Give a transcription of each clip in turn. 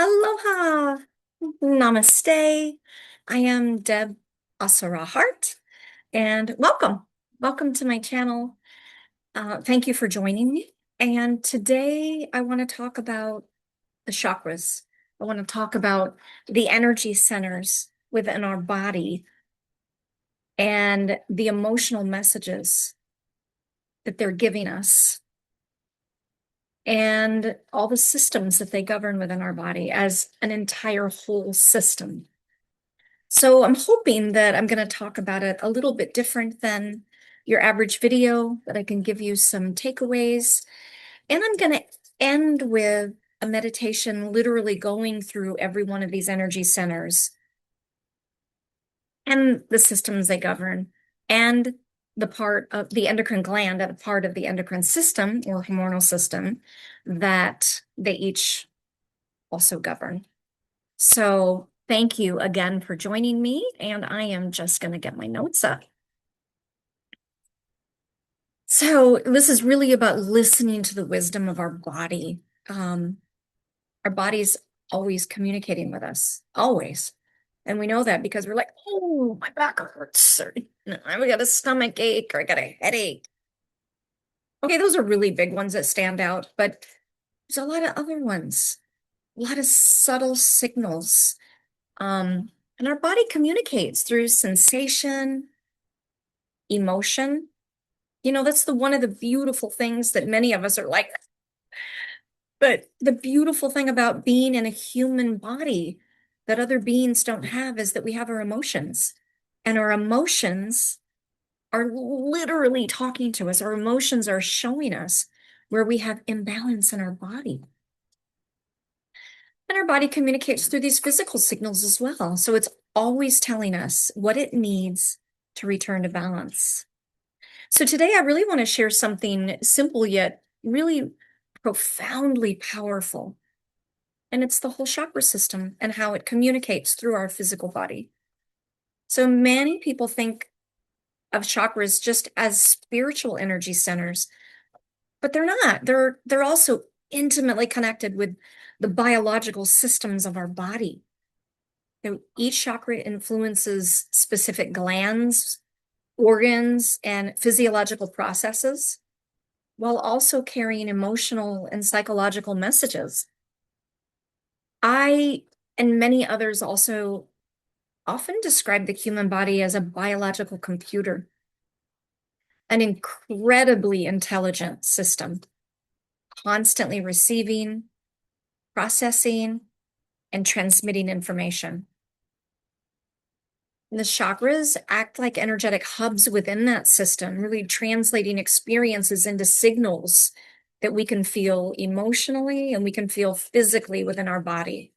Aloha, namaste. I am Deb Asara Hart, and welcome. Welcome to my channel. Thank you for joining me. And today I want to talk about the chakras. I want to talk about the energy centers within our body and the emotional messages that they're giving us and all the systems that they govern within our body as an entire whole system. So I'm hoping that I'm going to talk about it a little bit different than your average video, that I can give you some takeaways. And I'm going to end with a meditation, literally going through every one of these energy centers and the systems they govern, and the part of the endocrine gland, a part of the endocrine system or hormonal system that they each also govern. So thank you again for joining me, and I am just going to get my notes up. So this is really about listening to the wisdom of our body. Our body's always communicating with us, always. And we know that because we're like, oh, my back hurts, or I got a stomach ache, or I got a headache. Okay, those are really big ones that stand out, but there's a lot of other ones, a lot of subtle signals. And our body communicates through sensation, emotion. That's one of the beautiful things that many of us are like. But the beautiful thing about being in a human body that other beings don't have is that we have our emotions. And our emotions are literally talking to us. Our emotions are showing us where we have imbalance in our body. And our body communicates through these physical signals as well. So it's always telling us what it needs to return to balance. So today I really want to share something simple yet really profoundly powerful. And it's the whole chakra system and how it communicates through our physical body. So many people think of chakras just as spiritual energy centers, but they're not. They're also intimately connected with the biological systems of our body. Each chakra influences specific glands, organs, and physiological processes, while also carrying emotional and psychological messages. I and many others also often describe the human body as a biological computer, an incredibly intelligent system, constantly receiving, processing, and transmitting information. And the chakras act like energetic hubs within that system, really translating experiences into signals that we can feel emotionally and we can feel physically within our body.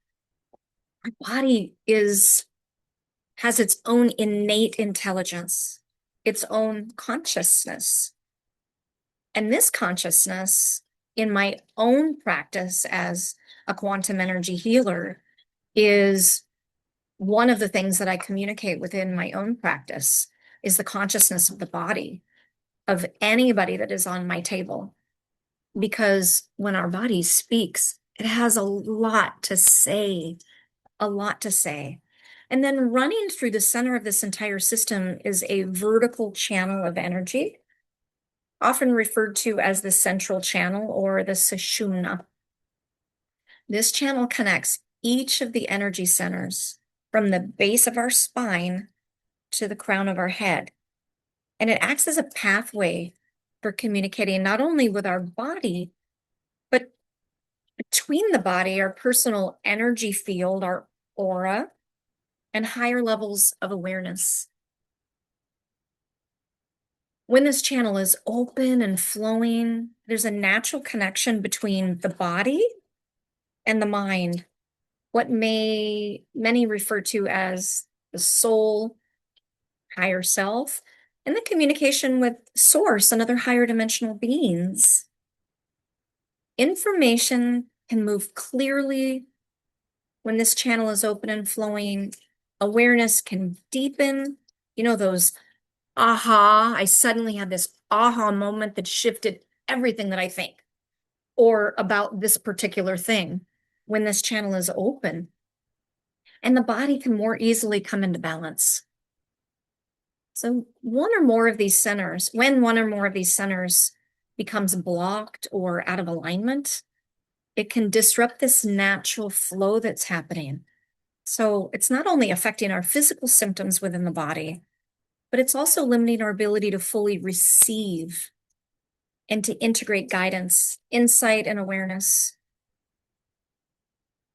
Our body has its own innate intelligence, its own consciousness. And this consciousness, in my own practice as a quantum energy healer, is one of the things that I communicate within my own practice is the consciousness of the body of anybody that is on my table. Because when our body speaks, it has a lot to say, a lot to say. And then running through the center of this entire system is a vertical channel of energy, often referred to as the central channel or the sushumna. This channel connects each of the energy centers from the base of our spine to the crown of our head. And it acts as a pathway for communicating not only with our body, but between the body, our personal energy field, our aura, and higher levels of awareness. When this channel is open and flowing, there's a natural connection between the body and the mind, what many refer to as the soul, higher self, and the communication with source and other higher dimensional beings. Information can move clearly when this channel is open and flowing. Awareness can deepen. Those I suddenly had this aha moment that shifted everything that I think or about this particular thing. when this channel is open, and the body can more easily come into balance. So when one or more of these centers becomes blocked or out of alignment, it can disrupt this natural flow that's happening. So it's not only affecting our physical symptoms within the body, but it's also limiting our ability to fully receive and to integrate guidance, insight, and awareness.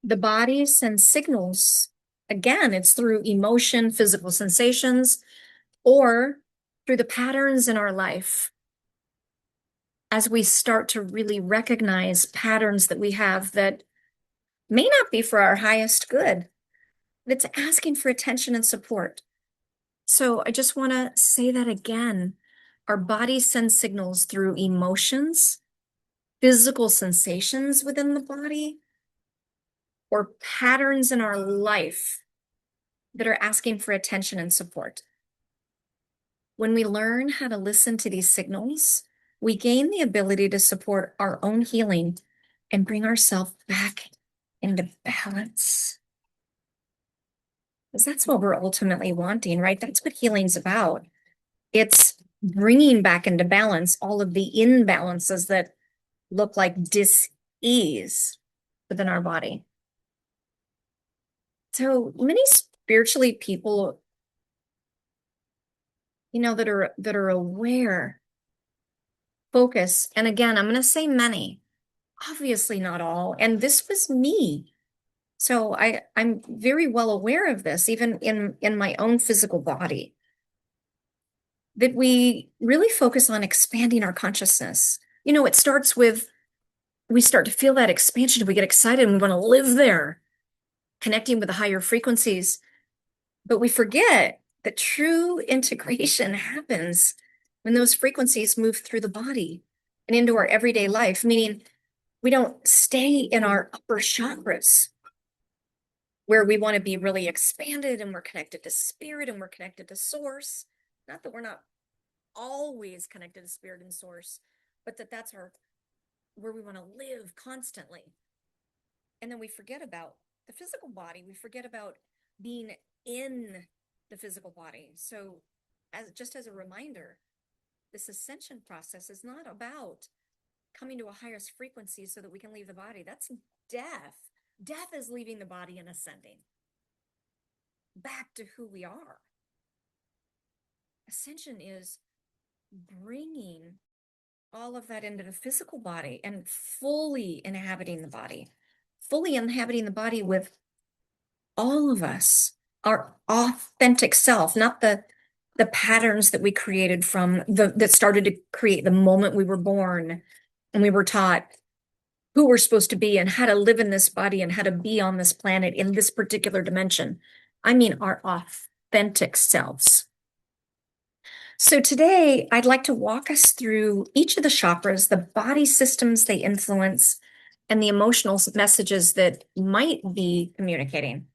The body sends signals. Again, it's through emotion, physical sensations, or through the patterns in our life. As we start to really recognize patterns that we have that may not be for our highest good, but it's asking for attention and support. So I just want to say that again. Our body sends signals through emotions, physical sensations within the body, or patterns in our life that are asking for attention and support. When we learn how to listen to these signals, we gain the ability to support our own healing and bring ourselves back into balance. Because that's what we're ultimately wanting, right? That's what healing's about. It's bringing back into balance all of the imbalances that look like dis-ease within our body. So many spiritually people, that are aware, focus, and again, I'm going to say many, obviously not all, and this was me. So I'm very well aware of this, even in my own physical body, that we really focus on expanding our consciousness. It starts with, we start to feel that expansion, we get excited and we want to live there, connecting with the higher frequencies. But we forget that true integration happens when those frequencies move through the body and into our everyday life, meaning we don't stay in our upper chakras where we want to be really expanded and we're connected to spirit and we're connected to source. Not that we're not always connected to spirit and source, but that's where we want to live constantly. And then we forget about the physical body. We forget about being in the physical body. So just as a reminder, this ascension process is not about coming to a highest frequency so that we can leave the body. That's death. Death is leaving the body and ascending back to who we are. Ascension is bringing all of that into the physical body and fully inhabiting the body with all of us, our authentic self, not the patterns that we created that started to create the moment we were born and we were taught who we're supposed to be and how to live in this body and how to be on this planet in this particular dimension. I mean, our authentic selves. So today I'd like to walk us through each of the chakras, the body systems they influence, and the emotional messages that might be communicating.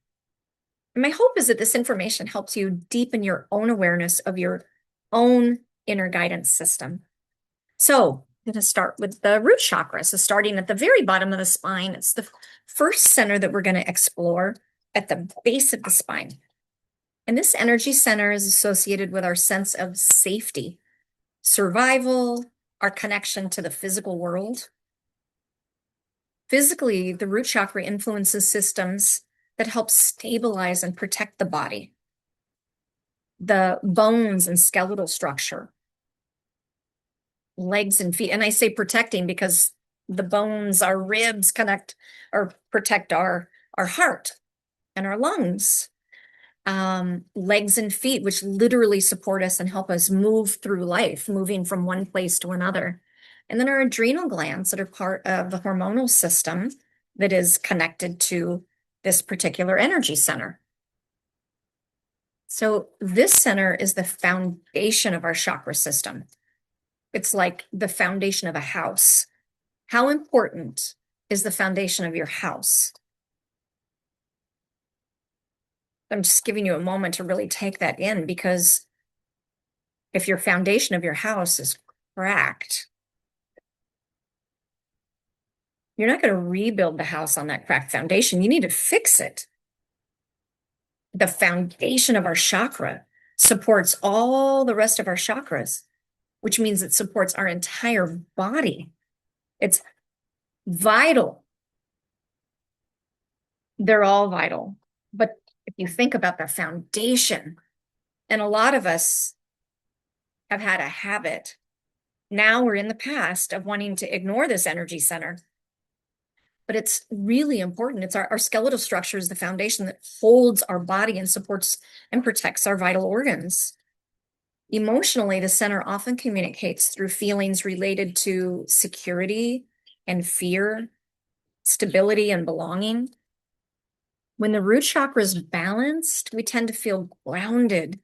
And my hope is that this information helps you deepen your own awareness of your own inner guidance system. So I'm going to start with the root chakra. So starting at the very bottom of the spine, it's the first center that we're going to explore at the base of the spine. And this energy center is associated with our sense of safety, survival, our connection to the physical world. Physically, the root chakra influences systems that help stabilize and protect the body, the bones and skeletal structure, legs and feet. And I say protecting because the bones, our ribs protect our heart and our lungs. Legs and feet, which literally support us and help us move through life, moving from one place to another. And then our adrenal glands that are part of the hormonal system that is connected to this particular energy center. So this center is the foundation of our chakra system. It's like the foundation of a house. How important is the foundation of your house? I'm just giving you a moment to really take that in, because if your foundation of your house is cracked, You're not going to rebuild the house on that cracked foundation. You need to fix it. The foundation of our chakra supports all the rest of our chakras, which means it supports our entire body. It's vital. They're all vital. But if you think about the foundation, and a lot of us have had a habit, now we're in the past, of wanting to ignore this energy center. But it's really important. It's our skeletal structure is the foundation that holds our body and supports and protects our vital organs. Emotionally, the center often communicates through feelings related to security and fear, stability and belonging. When the root chakra is balanced, we tend to feel grounded.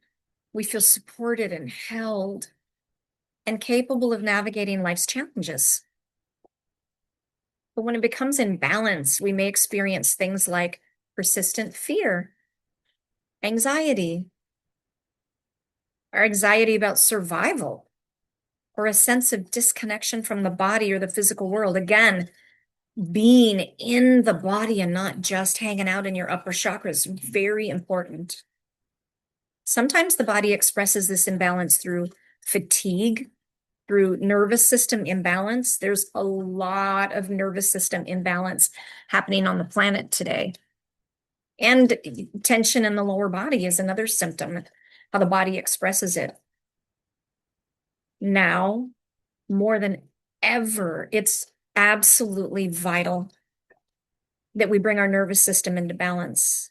We feel supported and held and capable of navigating life's challenges. But when it becomes imbalanced, we may experience things like persistent fear, anxiety, or anxiety about survival, or a sense of disconnection from the body or the physical world. Again, being in the body and not just hanging out in your upper chakra is very important. Sometimes the body expresses this imbalance through fatigue, through nervous system imbalance. There's a lot of nervous system imbalance happening on the planet today. And tension in the lower body is another symptom, how the body expresses it. Now, more than ever, it's absolutely vital that we bring our nervous system into balance.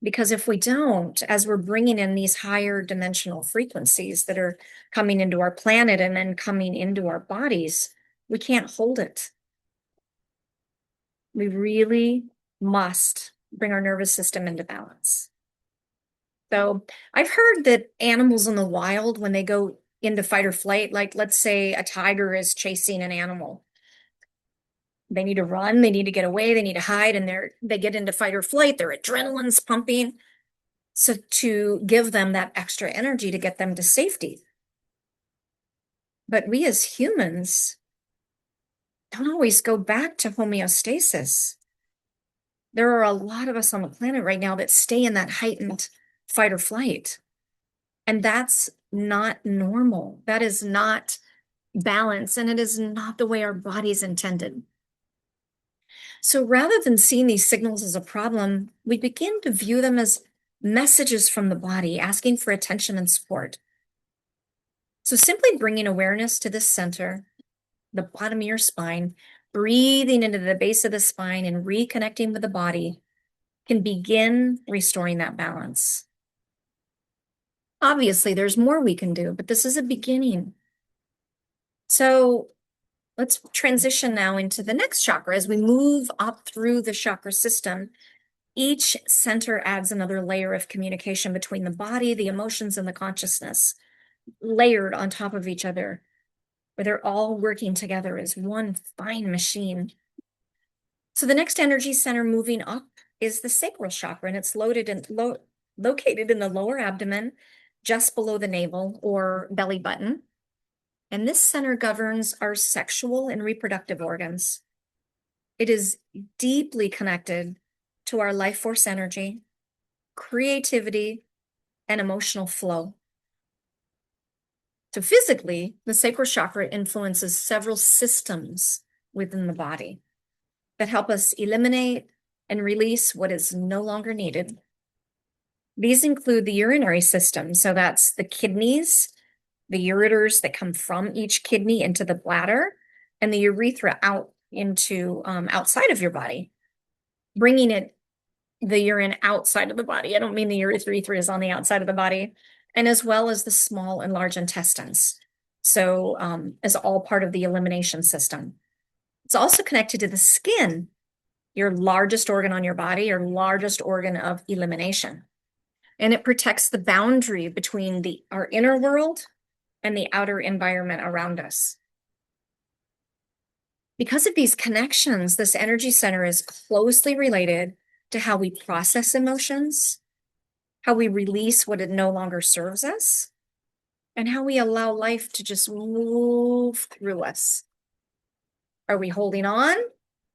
Because if we don't, as we're bringing in these higher dimensional frequencies that are coming into our planet and then coming into our bodies, we can't hold it. We really must bring our nervous system into balance. So I've heard that animals in the wild, when they go into fight or flight, like let's say a tiger is chasing an animal, they need to run, they need to get away, they need to hide, and they get into fight or flight, their adrenaline's pumping. So to give them that extra energy to get them to safety. But we as humans don't always go back to homeostasis. There are a lot of us on the planet right now that stay in that heightened fight or flight. And that's not normal. That is not balance, and it is not the way our body's intended. So rather than seeing these signals as a problem, we begin to view them as messages from the body asking for attention and support. So simply bringing awareness to this center, the bottom of your spine, breathing into the base of the spine and reconnecting with the body can begin restoring that balance. Obviously, there's more we can do, but this is a beginning. So let's transition now into the next chakra. As we move up through the chakra system, each center adds another layer of communication between the body, the emotions, and the consciousness, layered on top of each other, where they're all working together as one fine machine. So the next energy center moving up is the sacral chakra, and it's located in the lower abdomen, just below the navel or belly button. And this center governs our sexual and reproductive organs. It is deeply connected to our life force energy, creativity, and emotional flow. So physically, the sacral chakra influences several systems within the body that help us eliminate and release what is no longer needed. These include the urinary system. So that's the kidneys, the ureters that come from each kidney into the bladder, and the urethra out into outside of your body, bringing the urine outside of the body. I don't mean the urethra is on the outside of the body, and as well as the small and large intestines. So as all part of the elimination system. It's also connected to the skin, your largest organ on your body, your largest organ of elimination. And it protects the boundary between our inner world and the outer environment around us. Because of these connections, this energy center is closely related to how we process emotions, how we release what it no longer serves us, and how we allow life to just move through us. Are we holding on?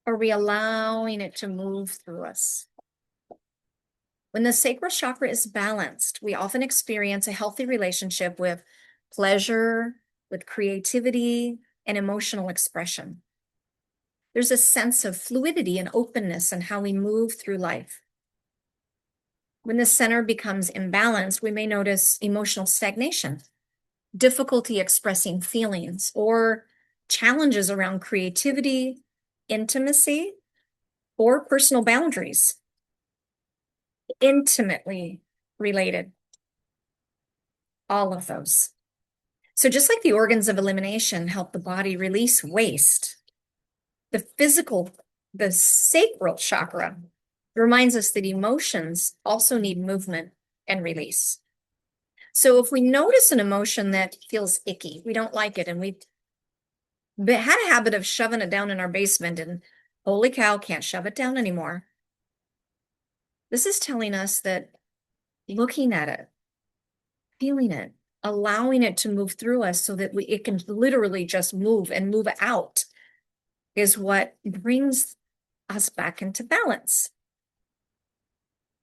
Or are we allowing it to move through us? When the sacral chakra is balanced, we often experience a healthy relationship with pleasure, with creativity, and emotional expression. There's a sense of fluidity and openness in how we move through life. When the center becomes imbalanced, we may notice emotional stagnation, difficulty expressing feelings, or challenges around creativity, intimacy, or personal boundaries. Intimately related, all of those. So just like the organs of elimination help the body release waste, the sacral chakra reminds us that emotions also need movement and release. So if we notice an emotion that feels icky, we don't like it, and we've had a habit of shoving it down in our basement, and holy cow, can't shove it down anymore. This is telling us that looking at it, feeling it, allowing it to move through us so that it can literally just move and move out is what brings us back into balance.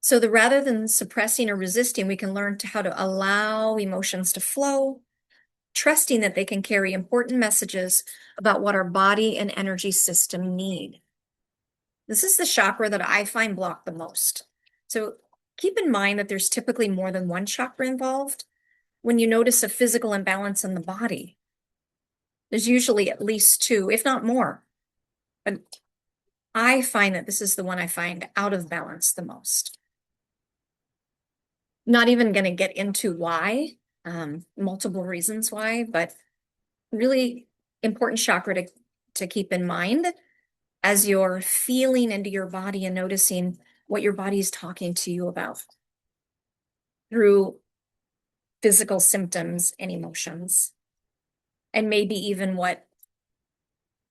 So rather than suppressing or resisting, we can learn how to allow emotions to flow, trusting that they can carry important messages about what our body and energy system need. This is the chakra that I find blocked the most. So keep in mind that there's typically more than one chakra involved. When you notice a physical imbalance in the body, there's usually at least two, if not more. But I find that this is the one I find out of balance the most. Not even going to get into why, multiple reasons why, but really important chakra to keep in mind as you're feeling into your body and noticing what your body is talking to you about through physical symptoms and emotions, and maybe even what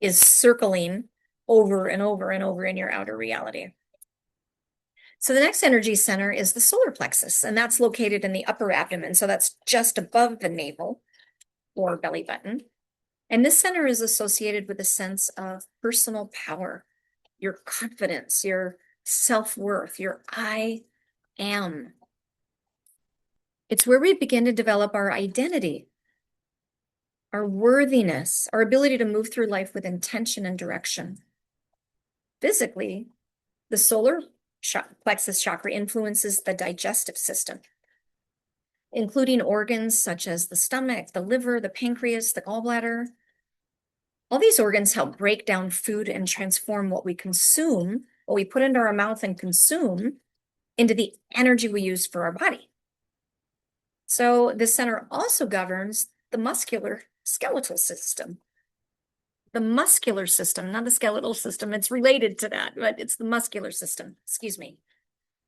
is circling over and over and over in your outer reality. So the next energy center is the solar plexus, and that's located in the upper abdomen. So that's just above the navel or belly button. And this center is associated with a sense of personal power, your confidence, your self-worth, your I am. It's where we begin to develop our identity, our worthiness, our ability to move through life with intention and direction. Physically, the solar plexus chakra influences the digestive system, including organs such as the stomach, the liver, the pancreas, the gallbladder. All these organs help break down food and transform what we consume, what we put into our mouth and consume, into the energy we use for our body. So the center also governs the muscular skeletal system. The muscular system, not the skeletal system, it's related to that, but it's the muscular system, excuse me,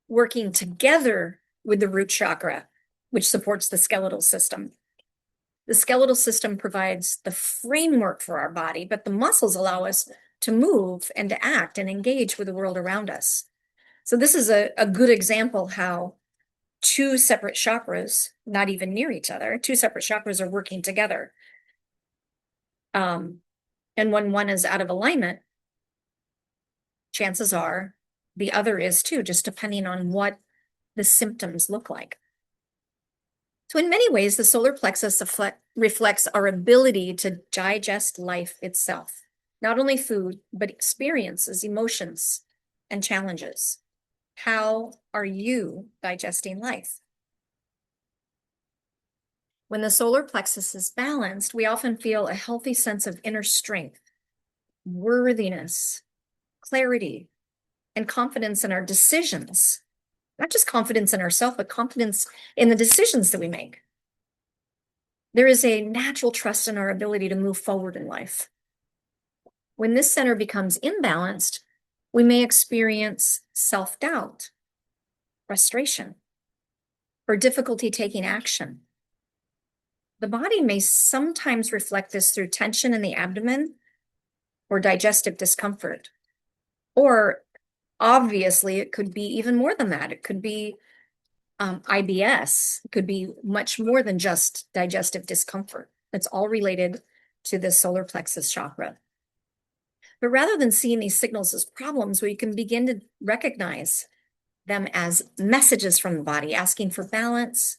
working together with the root chakra, which supports the skeletal system. The skeletal system provides the framework for our body, but the muscles allow us to move and to act and engage with the world around us. So this is a good example how two separate chakras, not even near each other, two separate chakras are working together. And when one is out of alignment, chances are the other is too, just depending on what the symptoms look like. So in many ways, the solar plexus reflects our ability to digest life itself, not only food, but experiences, emotions, and challenges. How are you digesting life? When the solar plexus is balanced, we often feel a healthy sense of inner strength, worthiness, clarity, and confidence in our decisions. Not just confidence in ourselves, but confidence in the decisions that we make. There is a natural trust in our ability to move forward in life. When this center becomes imbalanced, we may experience self-doubt, frustration, or difficulty taking action. The body may sometimes reflect this through tension in the abdomen or digestive discomfort. Or obviously, it could be even more than that. It could be IBS. It could be much more than just digestive discomfort. It's all related to the solar plexus chakra. But rather than seeing these signals as problems, we can begin to recognize them as messages from the body, asking for balance,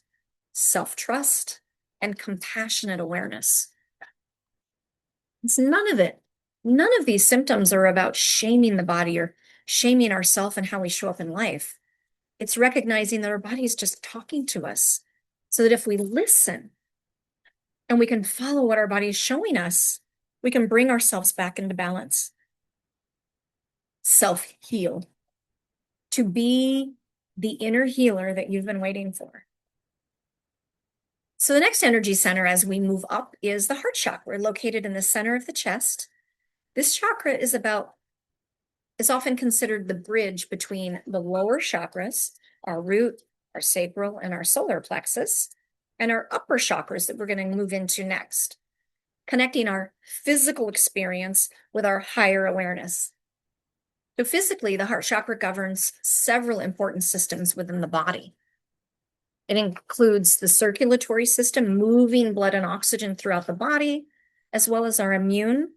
self-trust, and compassionate awareness. It's none of it. None of these symptoms are about shaming the body or shaming ourselves and how we show up in life. It's recognizing that our body is just talking to us, so that if we listen and we can follow what our body is showing us, we can bring ourselves back into balance. Self-heal. To be the inner healer that you've been waiting for. So the next energy center as we move up is the heart chakra, located in the center of the chest. This chakra is often considered the bridge between the lower chakras, our root, our sacral, and our solar plexus, and our upper chakras that we're going to move into next, connecting our physical experience with our higher awareness. So physically, the heart chakra governs several important systems within the body. It includes the circulatory system, moving blood and oxygen throughout the body, as well as our immune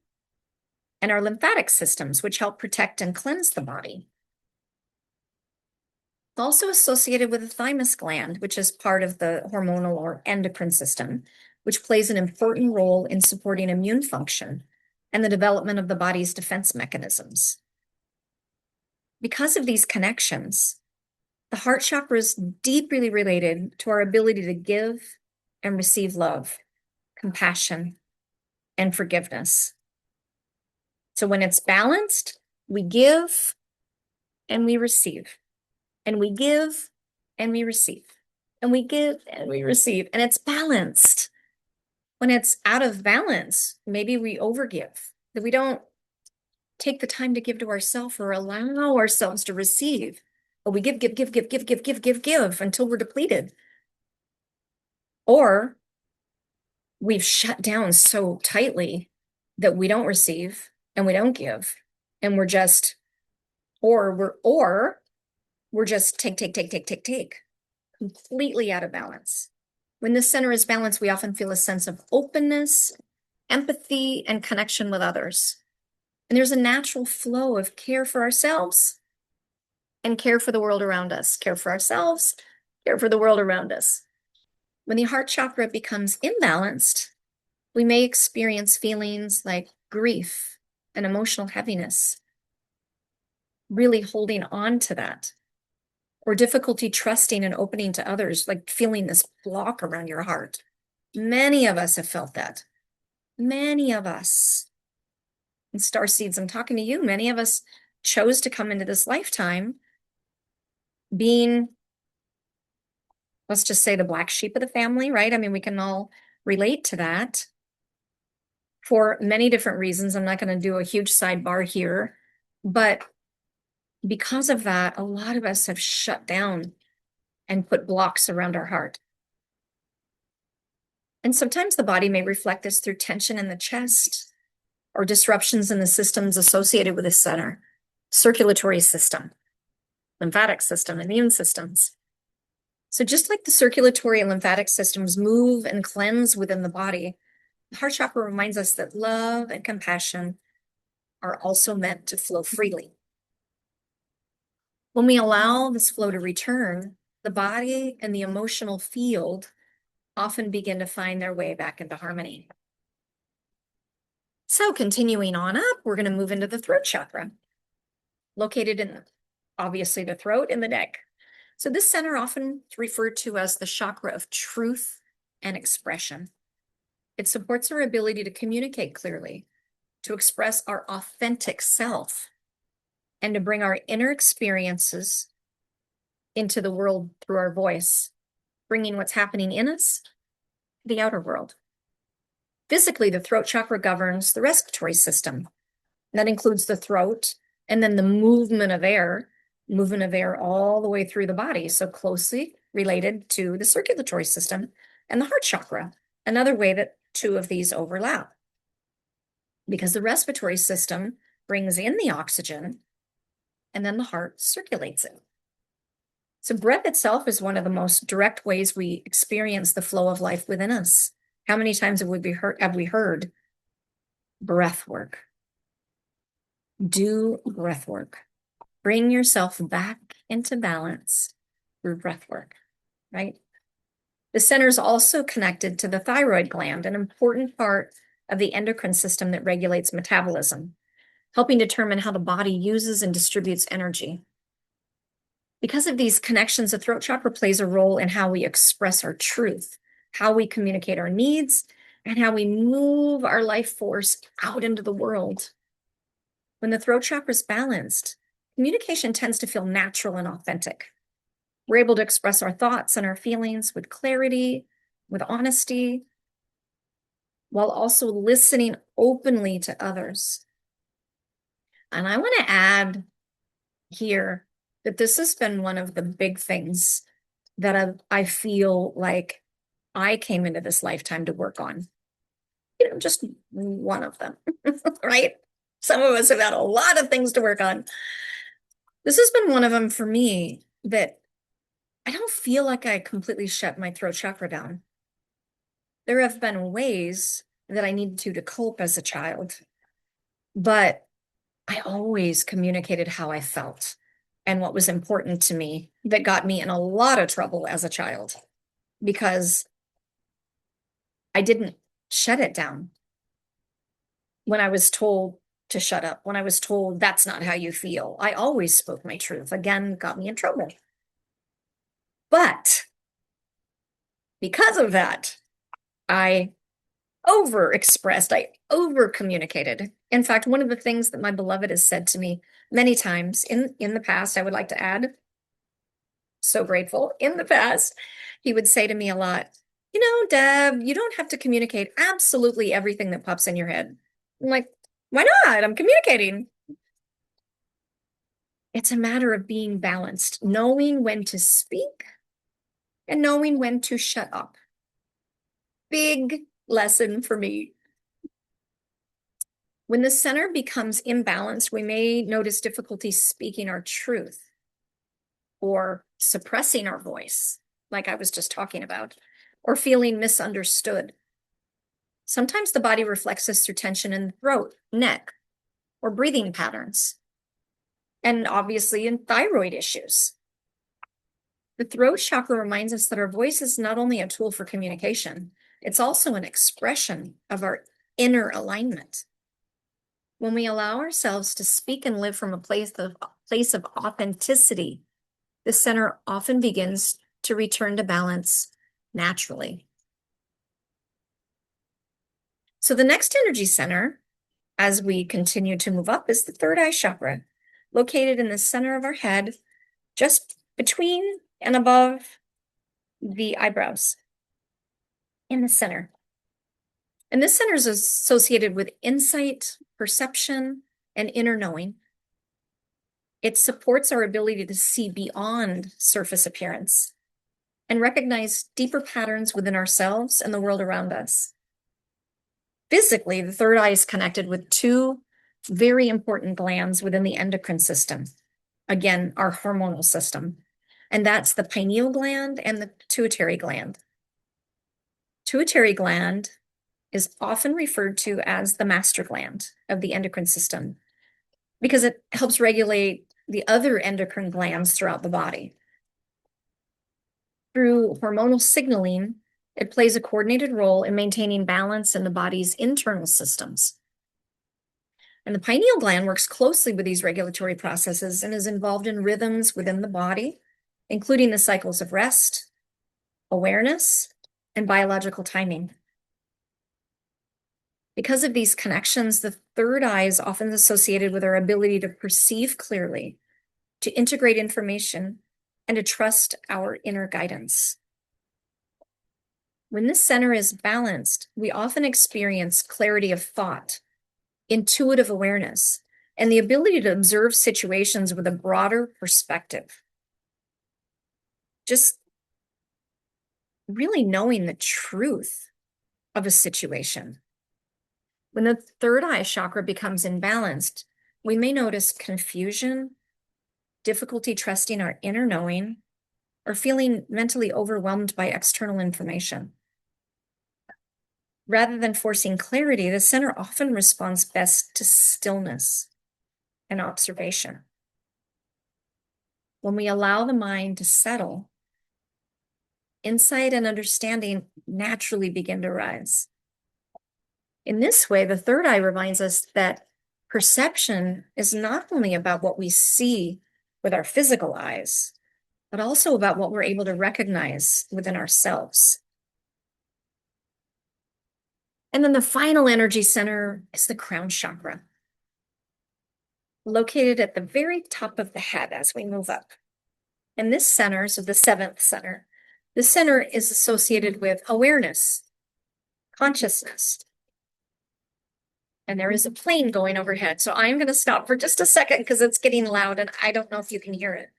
and our lymphatic systems, which help protect and cleanse the body. It's also associated with the thymus gland, which is part of the hormonal or endocrine system, which plays an important role in supporting immune function and the development of the body's defense mechanisms. Because of these connections, the heart chakra is deeply related to our ability to give and receive love, compassion, and forgiveness. So when it's balanced, we give and we receive, and we give and we receive, and we give and we receive, and it's balanced. When it's out of balance, maybe we overgive, that we don't take the time to give to ourselves or allow ourselves to receive. But we give until we're depleted. Or we've shut down so tightly that we don't receive and we don't give. And we're just, or we're just take, completely out of balance. When this center is balanced, we often feel a sense of openness, empathy, and connection with others. And there's a natural flow of care for ourselves and care for the world around us. Care for ourselves, care for the world around us. When the heart chakra becomes imbalanced, we may experience feelings like grief and emotional heaviness, really holding on to that, or difficulty trusting and opening to others, like feeling this block around your heart. Many of us have felt that. Many of us. And starseeds, I'm talking to you. Many of us chose to come into this lifetime being, let's just say, the black sheep of the family, right? I mean, we can all relate to that for many different reasons. I'm not going to do a huge sidebar here, but because of that, a lot of us have shut down and put blocks around our heart. And sometimes the body may reflect this through tension in the chest or disruptions in the systems associated with this center: circulatory system, lymphatic system, immune systems. So just like the circulatory and lymphatic systems move and cleanse within the body, the heart chakra reminds us that love and compassion are also meant to flow freely. When we allow this flow to return, the body and the emotional field often begin to find their way back into harmony. So continuing on up, we're going to move into the throat chakra, located in, obviously, the throat and the neck. So this center often is referred to as the chakra of truth and expression. It supports our ability to communicate clearly, to express our authentic self, and to bring our inner experiences into the world through our voice, bringing what's happening in us to the outer world. Physically, the throat chakra governs the respiratory system. That includes the throat and then the movement of air all the way through the body. So closely related to the circulatory system and the heart chakra, another way that two of these overlap. Because the respiratory system brings in the oxygen and then the heart circulates it. So breath itself is one of the most direct ways we experience the flow of life within us. How many times have we heard breath work? Do breath work. Bring yourself back into balance through breath work, right? The center is also connected to the thyroid gland, an important part of the endocrine system that regulates metabolism, helping determine how the body uses and distributes energy. Because of these connections, the throat chakra plays a role in how we express our truth, how we communicate our needs, and how we move our life force out into the world. When the throat chakra is balanced, communication tends to feel natural and authentic. We're able to express our thoughts and our feelings with clarity, with honesty, while also listening openly to others. And I want to add here that this has been one of the big things that I feel like I came into this lifetime to work on. Just one of them, right? Some of us have had a lot of things to work on. This has been one of them for me, that I don't feel like I completely shut my throat chakra down. There have been ways that I needed to cope as a child, but I always communicated how I felt and what was important to me, that got me in a lot of trouble as a child because I didn't shut it down. When I was told to shut up, when I was told that's not how you feel, I always spoke my truth. Again, got me in trouble. But because of that, I overexpressed, I over communicated. In fact, one of the things that my beloved has said to me many times in the past, I would like to add, so grateful, in the past, he would say to me a lot, Deb, you don't have to communicate absolutely everything that pops in your head. I'm like, why not? I'm communicating. It's a matter of being balanced, knowing when to speak and knowing when to shut up. Big lesson for me. When the center becomes imbalanced, we may notice difficulty speaking our truth or suppressing our voice, like I was just talking about, or feeling misunderstood. Sometimes the body reflects this through tension in the throat, neck, or breathing patterns, and obviously in thyroid issues. The throat chakra reminds us that our voice is not only a tool for communication, it's also an expression of our inner alignment. When we allow ourselves to speak and live from a place of authenticity, the center often begins to return to balance naturally. So the next energy center, as we continue to move up, is the third eye chakra, located in the center of our head, just between and above the eyebrows, in the center. And this center is associated with insight, perception, and inner knowing. It supports our ability to see beyond surface appearance and recognize deeper patterns within ourselves and the world around us. Physically, the third eye is connected with two very important glands within the endocrine system. Again, our hormonal system. And that's the pineal gland and the pituitary gland. Pituitary gland is often referred to as the master gland of the endocrine system because it helps regulate the other endocrine glands throughout the body. Through hormonal signaling, it plays a coordinated role in maintaining balance in the body's internal systems. And the pineal gland works closely with these regulatory processes and is involved in rhythms within the body, including the cycles of rest, awareness, and biological timing. Because of these connections, the third eye is often associated with our ability to perceive clearly, to integrate information, and to trust our inner guidance. When this center is balanced, we often experience clarity of thought, intuitive awareness, and the ability to observe situations with a broader perspective. Just really knowing the truth of a situation. When the third eye chakra becomes imbalanced, we may notice confusion, difficulty trusting our inner knowing, or feeling mentally overwhelmed by external information. Rather than forcing clarity, the center often responds best to stillness, and observation. When we allow the mind to settle, insight and understanding naturally begin to rise. In this way, the third eye reminds us that perception is not only about what we see with our physical eyes, but also about what we're able to recognize within ourselves. And then the final energy center is the crown chakra, located at the very top of the head as we move up. And this center, so the seventh center, the center is associated with awareness, consciousness. And there is a plane going overhead. So I'm going to stop for just a second because it's getting loud and I don't know if you can hear it.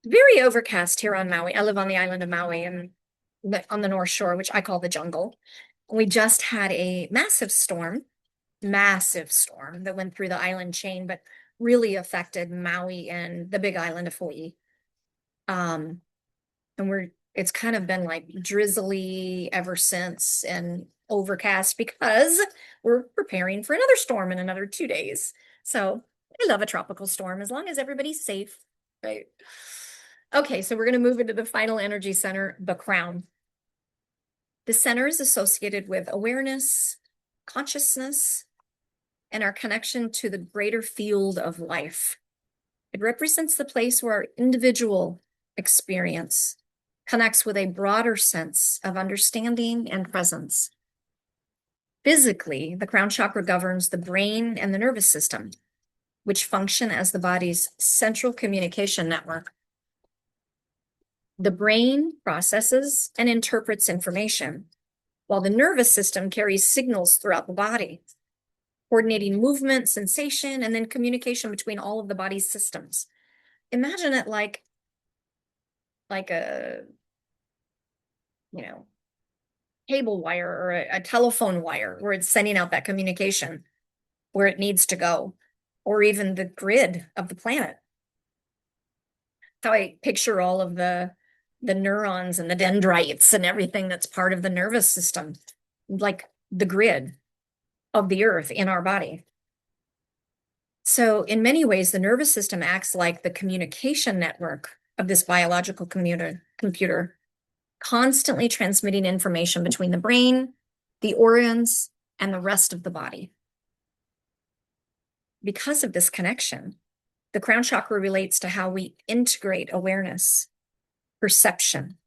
Very overcast here on Maui. I live on the island of Maui and on the North Shore, which I call the jungle. We just had a massive storm that went through the island chain, but really affected Maui and the big island of Hawaii. And it's kind of been like drizzly ever since and overcast because we're preparing for another storm in another 2 days. So I love a tropical storm as long as everybody's safe, right? Okay, so we're going to move into the final energy center, the crown. The center is associated with awareness, consciousness, and our connection to the greater field of life. It represents the place where our individual experience connects with a broader sense of understanding and presence. Physically, the crown chakra governs the brain and the nervous system, which function as the body's central communication network. The brain processes and interprets information, while the nervous system carries signals throughout the body, coordinating movement, sensation, and then communication between all of the body's systems. Imagine it like a, cable wire or a telephone wire where it's sending out that communication where it needs to go, or even the grid of the planet. How I picture all of the neurons and the dendrites and everything that's part of the nervous system, like the grid of the earth in our body. So in many ways, the nervous system acts like the communication network of this biological computer, constantly transmitting information between the brain, the organs, and the rest of the body. Because of this connection, the crown chakra relates to how we integrate awareness, perception,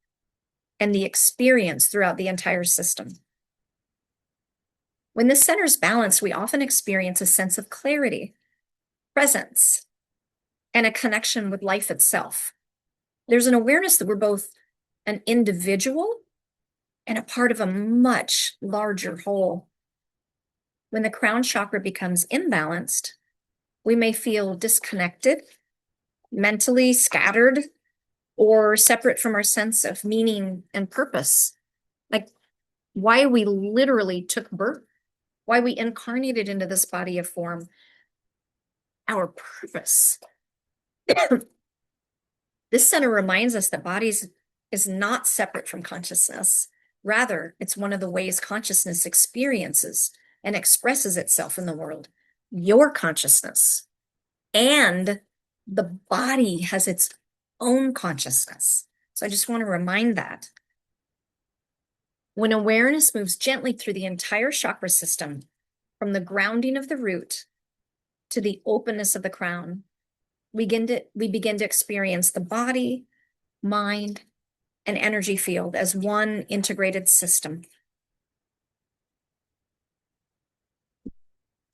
and the experience throughout the entire system. When this center is balanced, we often experience a sense of clarity, presence, and a connection with life itself. There's an awareness that we're both an individual and a part of a much larger whole. When the crown chakra becomes imbalanced, we may feel disconnected, mentally scattered, or separate from our sense of meaning and purpose. Like why we literally took birth, why we incarnated into this body of form, our purpose. This center reminds us that bodies is not separate from consciousness. Rather, it's one of the ways consciousness experiences and expresses itself in the world. Your consciousness and the body has its own consciousness. So I just want to remind that. When awareness moves gently through the entire chakra system, from the grounding of the root to the openness of the crown, we begin to experience the body, mind, and energy field as one integrated system.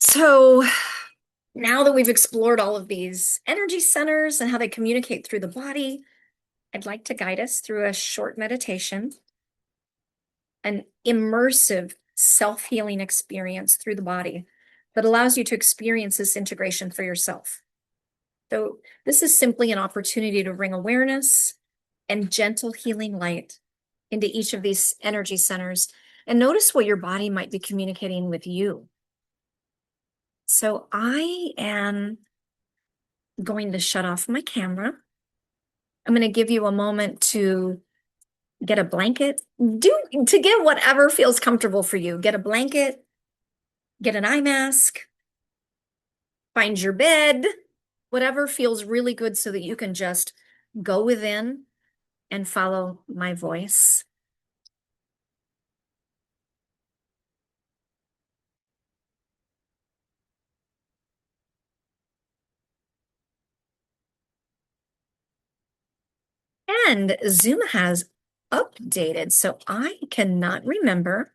So now that we've explored all of these energy centers and how they communicate through the body, I'd like to guide us through a short meditation, an immersive self-healing experience through the body that allows you to experience this integration for yourself. So this is simply an opportunity to bring awareness and gentle healing light into each of these energy centers and notice what your body might be communicating with you. So I am going to shut off my camera. I'm going to give you a moment to Get a blanket. To get whatever feels comfortable for you. Get a blanket, get an eye mask, find your bed, whatever feels really good so that you can just go within and follow my voice. And Zoom has updated, so I cannot remember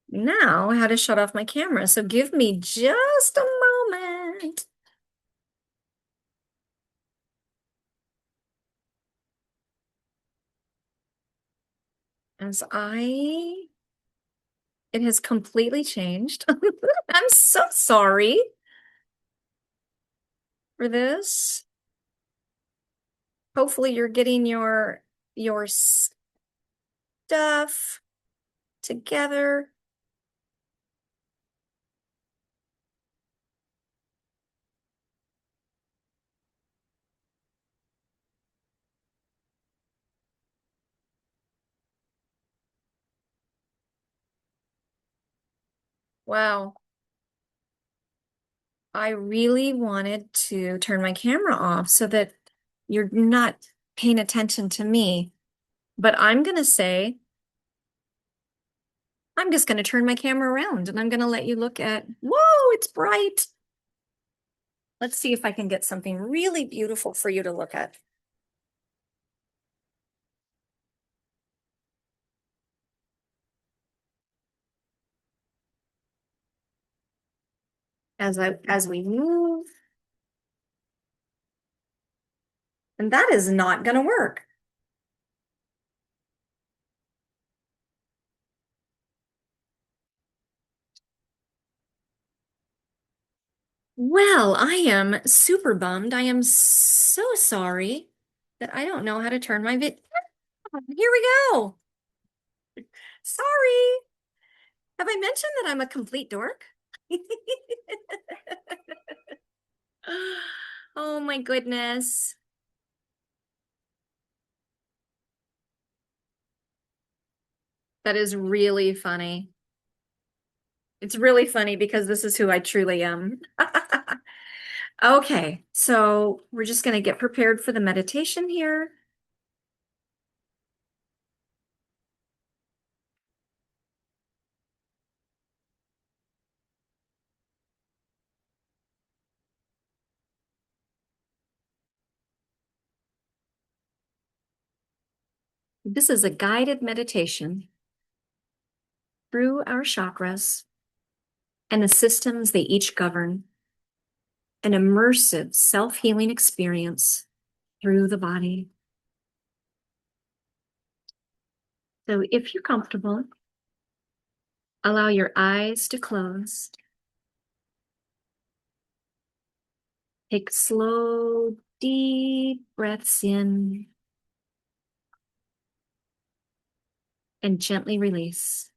now how to shut off my camera. So give me just a moment. As it has completely changed. I'm so sorry for this. Hopefully you're getting your stuff together. Wow. I really wanted to turn my camera off so that you're not paying attention to me. But I'm going to say, I'm just going to turn my camera around and I'm going to let you look at, whoa, it's bright. Let's see if I can get something really beautiful for you to look at. As we move. And that is not going to work. Well, I am super bummed. I am so sorry that I don't know how to turn my vid. Here we go. Sorry. Have I mentioned that I'm a complete dork? Oh my goodness. That is really funny. It's really funny because this is who I truly am. Okay, so we're just going to get prepared for the meditation here. This is a guided meditation through our chakras and the systems they each govern, an immersive self-healing experience through the body. So if you're comfortable, allow your eyes to close. Take slow, deep breaths in and gently release.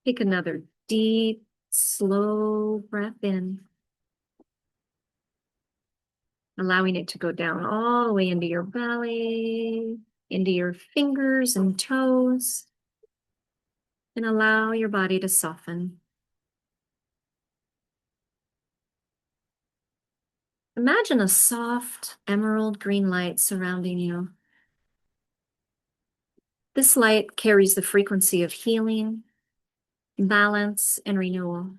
Take another deep, slow breath in, allowing it to go down all the way into your belly, into your fingers and toes, and allow your body to soften. Imagine a soft emerald green light surrounding you. This light carries the frequency of healing, balance, and renewal.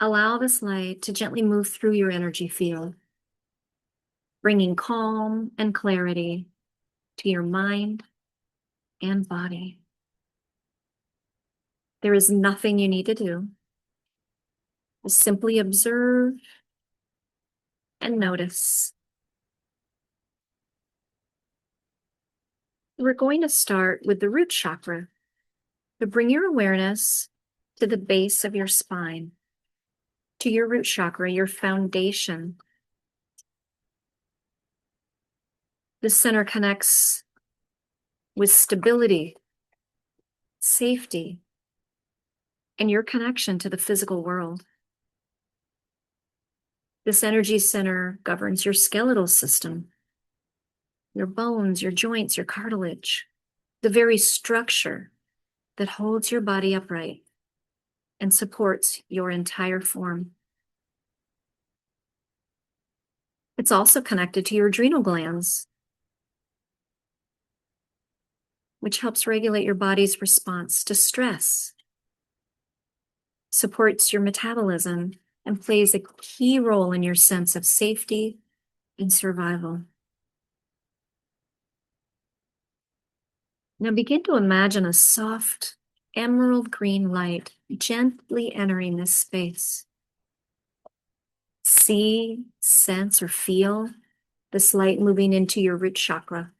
Allow this light to gently move through your energy field, bringing calm and clarity to your mind and body. There is nothing you need to do. Just simply observe and notice. We're going to start with the root chakra to bring your awareness to the base of your spine, to your root chakra, your foundation. This center connects with stability, safety, and your connection to the physical world. This energy center governs your skeletal system, your bones, your joints, your cartilage, the very structure that holds your body upright and supports your entire form. It's also connected to your adrenal glands, which helps regulate your body's response to stress, supports your metabolism, and plays a key role in your sense of safety and survival. Now begin to imagine a soft emerald green light gently entering this space. See, sense, or feel this light moving into your root chakra.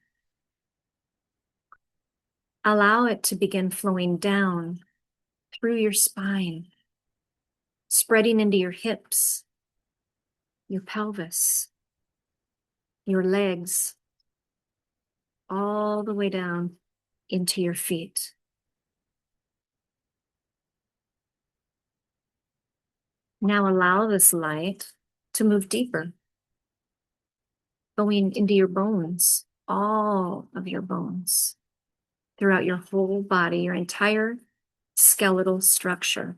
Allow it to begin flowing down through your spine, spreading into your hips, your pelvis, your legs, all the way down into your feet. Now allow this light to move deeper, going into your bones, all of your bones, throughout your whole body, your entire skeletal structure,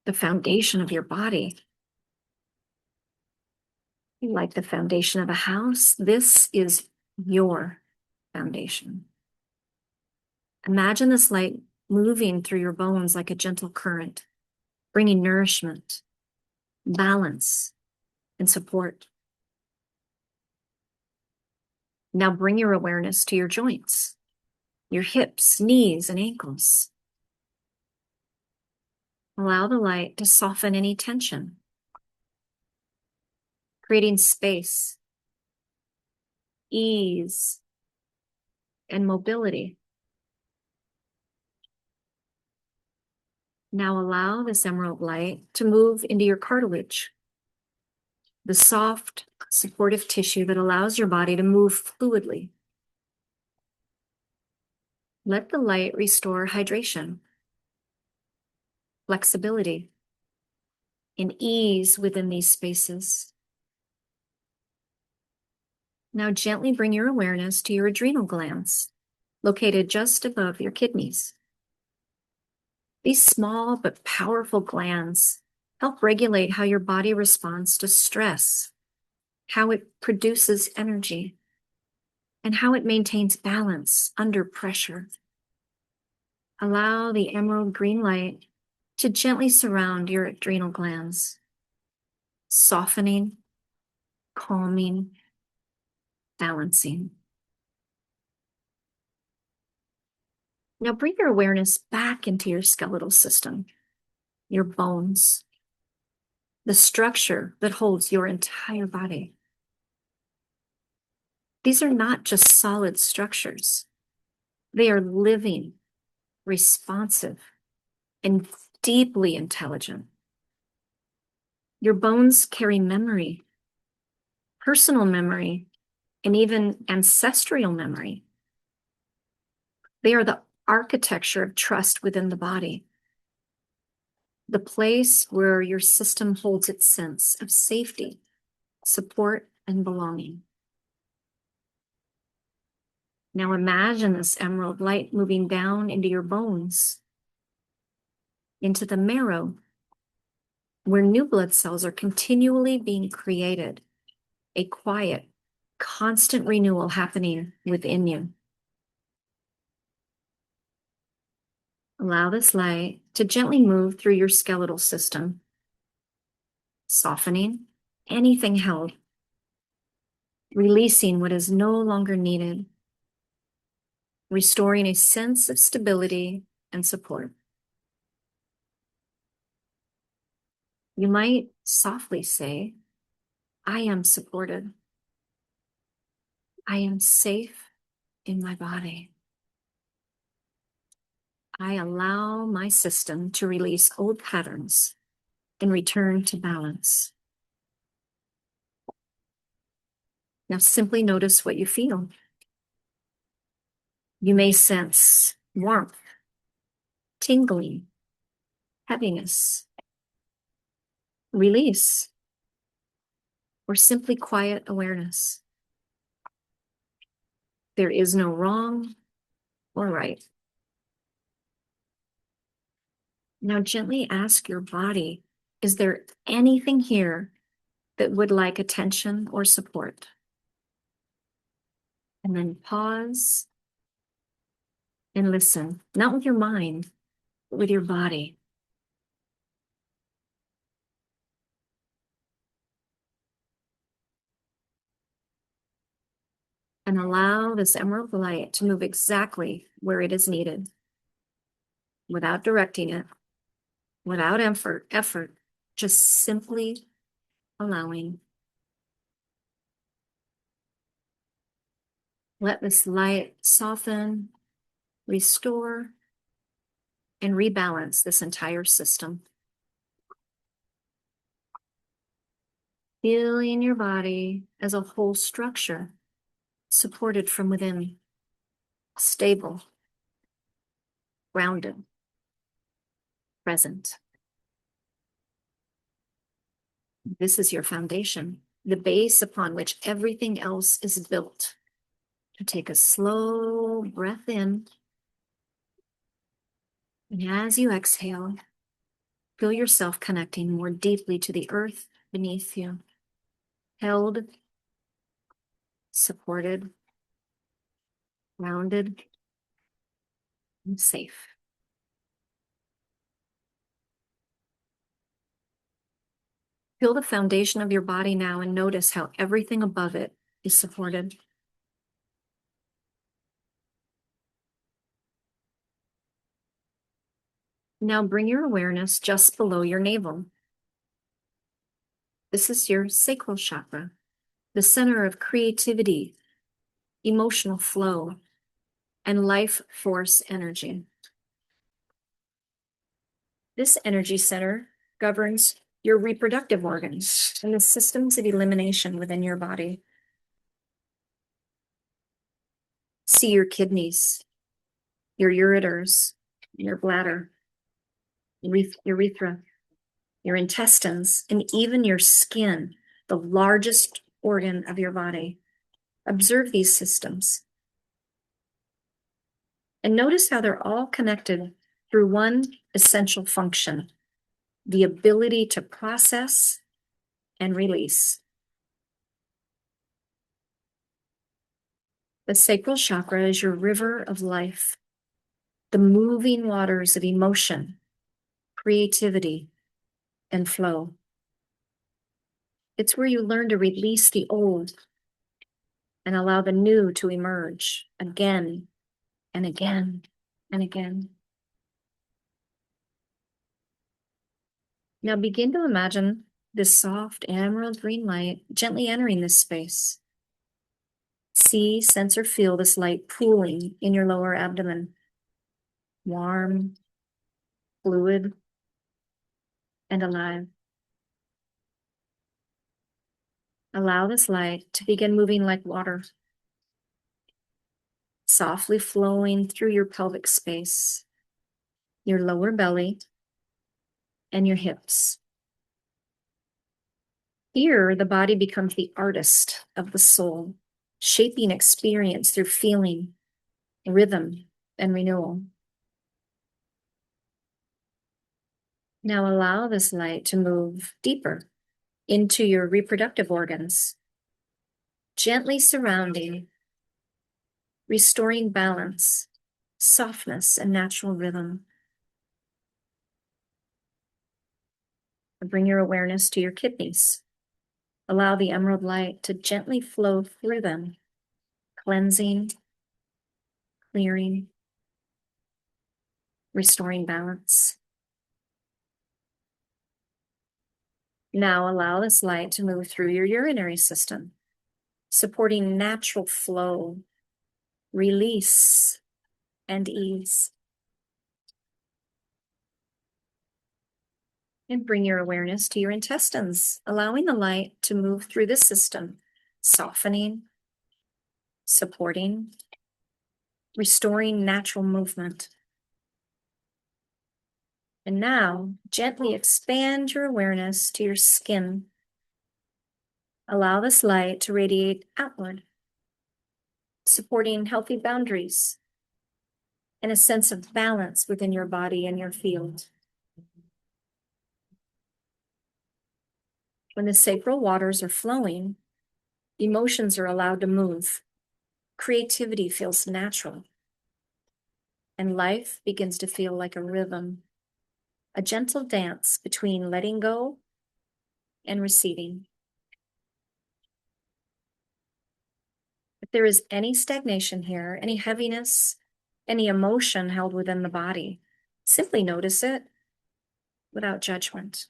the foundation of your body. Like the foundation of a house, this is your foundation. Imagine this light moving through your bones like a gentle current, bringing nourishment, balance, and support. Now bring your awareness to your joints, your hips, knees, and ankles. Allow the light to soften any tension, creating space, ease, and mobility. Now allow this emerald light to move into your cartilage, the soft, supportive tissue that allows your body to move fluidly. Let the light restore hydration, flexibility, and ease within these spaces. Now gently bring your awareness to your adrenal glands, located just above your kidneys. These small but powerful glands help regulate how your body responds to stress, how it produces energy, and how it maintains balance under pressure. Allow the emerald green light to gently surround your adrenal glands, softening, calming, balancing. Now bring your awareness back into your skeletal system, your bones, the structure that holds your entire body. These are not just solid structures. They are living, responsive, and deeply intelligent. Your bones carry memory, personal memory, and even ancestral memory. They are the architecture of trust within the body, the place where your system holds its sense of safety, support, and belonging. Now imagine this emerald light moving down into your bones, into the marrow, where new blood cells are continually being created, a quiet, constant renewal happening within you. Allow this light to gently move through your skeletal system, softening anything held, releasing what is no longer needed, restoring a sense of stability and support. You might softly say, I am supported. I am safe in my body. I allow my system to release old patterns and return to balance. Now simply notice what you feel. You may sense warmth, tingling, heaviness, release, or simply quiet awareness. There is no wrong or right. Now gently ask your body, is there anything here that would like attention or support? And then pause and listen, not with your mind, but with your body. And allow this emerald light to move exactly where it is needed, without directing it, without effort, just simply allowing. Let this light soften, restore, and rebalance this entire system. Feeling your body as a whole structure, supported from within, stable, grounded, present. This is your foundation, the base upon which everything else is built. To take a slow breath in, and as you exhale, feel yourself connecting more deeply to the earth beneath you, held, supported, grounded, and safe. Feel the foundation of your body now and notice how everything above it is supported. Now bring your awareness just below your navel. This is your sacral chakra, the center of creativity, emotional flow, and life force energy. This energy center governs your reproductive organs and the systems of elimination within your body. See your kidneys, your ureters, your bladder, urethra, your intestines, and even your skin, the largest organ of your body. Observe these systems. And notice how they're all connected through one essential function, the ability to process and release. The sacral chakra is your river of life, the moving waters of emotion, creativity, and flow. It's where you learn to release the old and allow the new to emerge again and again and again. Now begin to imagine this soft emerald green light gently entering this space. See, sense, or feel this light pooling in your lower abdomen. Warm, fluid, and alive. Allow this light to begin moving like water, softly flowing through your pelvic space, your lower belly, and your hips. Here, the body becomes the artist of the soul, shaping experience through feeling, rhythm, and renewal. Now allow this light to move deeper into your reproductive organs, gently surrounding, restoring balance, softness, and natural rhythm. Bring your awareness to your kidneys. Allow the emerald light to gently flow through them, cleansing, clearing, restoring balance. Now allow this light to move through your urinary system, supporting natural flow, release, and ease. And bring your awareness to your intestines, allowing the light to move through the system, softening, supporting, restoring natural movement. And now, gently expand your awareness to your skin. Allow this light to radiate outward, supporting healthy boundaries and a sense of balance within your body and your field. When the sacral waters are flowing, emotions are allowed to move. Creativity feels natural, and life begins to feel like a rhythm, a gentle dance between letting go and receiving. If there is any stagnation here, any heaviness, any emotion held within the body, simply notice it without judgment.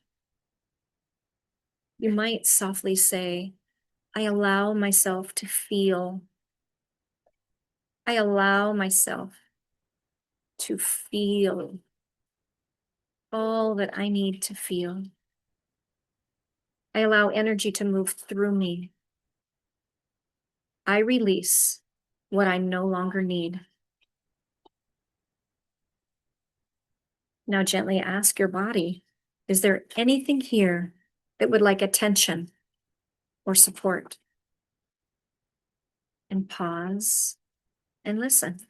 You might softly say, I allow myself to feel. I allow myself to feel all that I need to feel. I allow energy to move through me. I release what I no longer need. Now gently ask your body, is there anything here that would like attention or support? And pause and listen.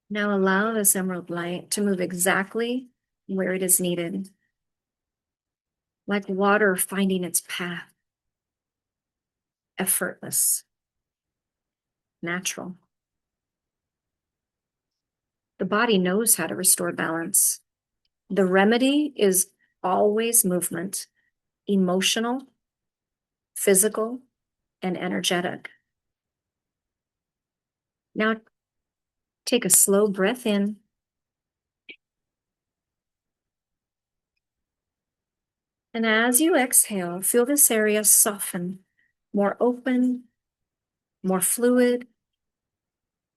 Now allow this emerald light to move exactly where it is needed, like water finding its path, effortless, natural. The body knows how to restore balance. The remedy is always movement, emotional, physical, and energetic. Now take a slow breath in. And as you exhale, feel this area soften, more open, more fluid,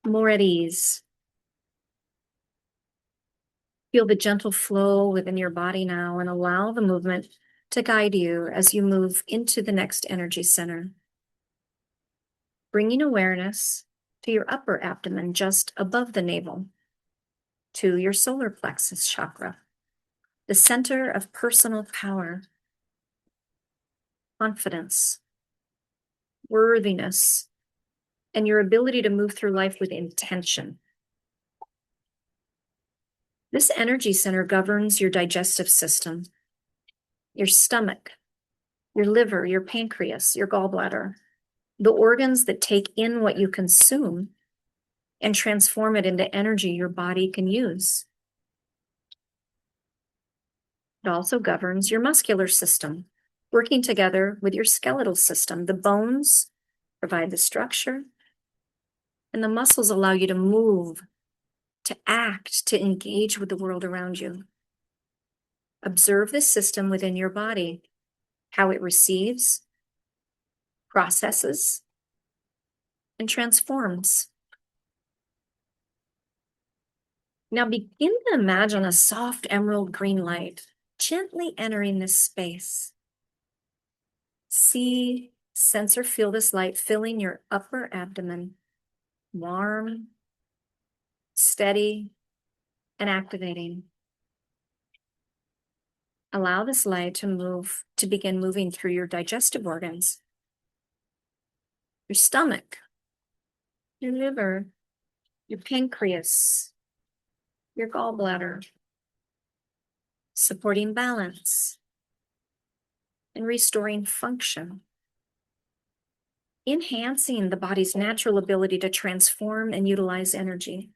more at ease. Feel the gentle flow within your body now and allow the movement to guide you as you move into the next energy center. Bringing awareness to your upper abdomen just above the navel, to your solar plexus chakra, the center of personal power, confidence, worthiness, and your ability to move through life with intention. This energy center governs your digestive system, your stomach, your liver, your pancreas, your gallbladder, the organs that take in what you consume and transform it into energy your body can use. It also governs your muscular system, working together with your skeletal system. The bones provide the structure, and the muscles allow you to move, to act, to engage with the world around you. Observe this system within your body, how it receives, processes, and transforms. Now begin to imagine a soft emerald green light gently entering this space. See, sense, or feel this light filling your upper abdomen, warm, steady, and activating. Allow this light to begin moving through your digestive organs, your stomach, your liver, your pancreas, your gallbladder, supporting balance and restoring function, enhancing the body's natural ability to transform and utilize energy.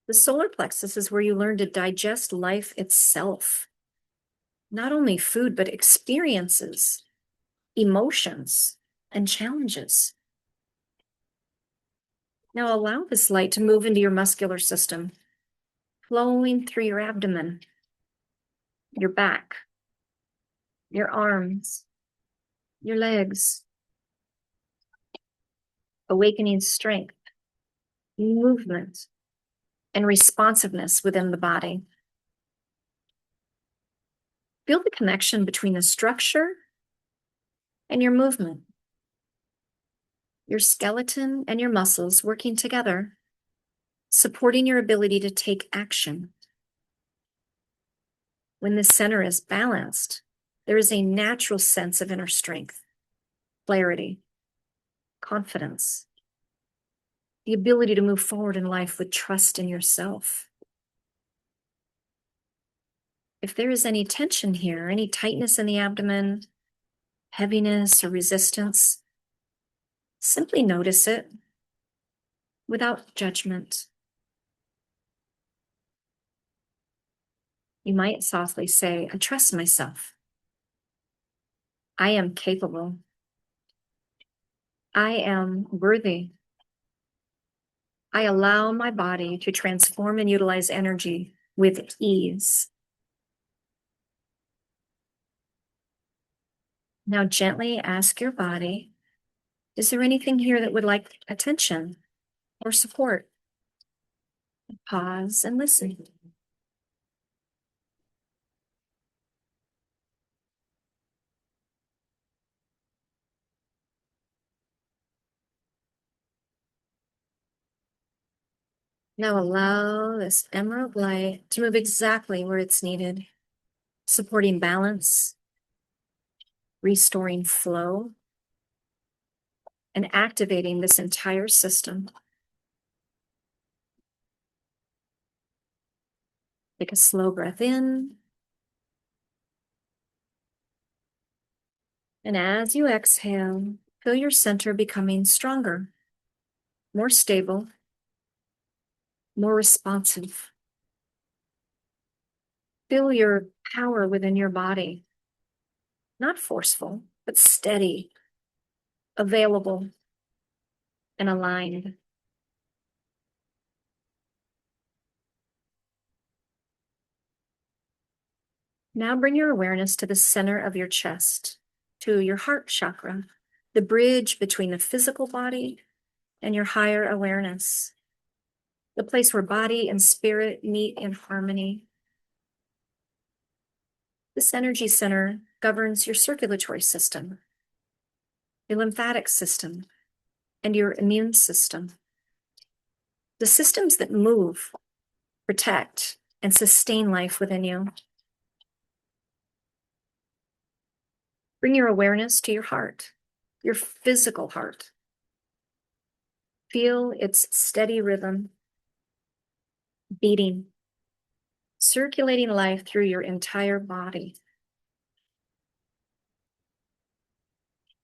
The solar plexus is where you learn to digest life itself. Not only food, but experiences, emotions, and challenges. Now allow this light to move into your muscular system, flowing through your abdomen, your back, your arms, your legs, awakening strength, movement, and responsiveness within the body. Feel the connection between the structure and your movement, your skeleton and your muscles working together, supporting your ability to take action. When the center is balanced, there is a natural sense of inner strength, clarity, confidence, the ability to move forward in life with trust in yourself. If there is any tension here, any tightness in the abdomen, heaviness or resistance, simply notice it without judgment. You might softly say, I trust myself. I am capable. I am worthy. I allow my body to transform and utilize energy with ease. Now gently ask your body, is there anything here that would like attention or support? Pause and listen. Now allow this emerald light to move exactly where it's needed, supporting balance, restoring flow, and activating this entire system. Take a slow breath in. And as you exhale, feel your center becoming stronger, more stable, more responsive. Feel your power within your body, not forceful, but steady, available, and aligned. Now bring your awareness to the center of your chest, to your heart chakra, the bridge between the physical body and your higher awareness, the place where body and spirit meet in harmony. This energy center governs your circulatory system, your lymphatic system, and your immune system. The systems that move, protect, and sustain life within you. Bring your awareness to your heart, your physical heart. Feel its steady rhythm, beating, circulating life through your entire body.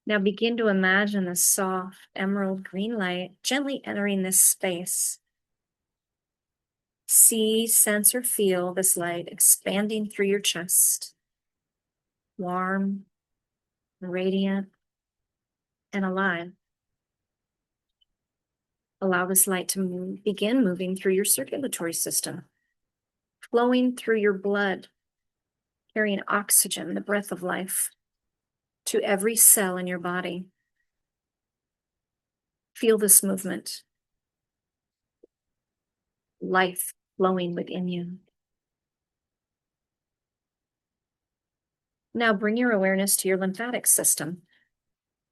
Now begin to imagine the soft emerald green light gently entering this space. See, sense, or feel this light expanding through your chest, warm, radiant, and alive. Allow this light to begin moving through your circulatory system, flowing through your blood, carrying oxygen, the breath of life, to every cell in your body. Feel this movement, life flowing within you. Now bring your awareness to your lymphatic system,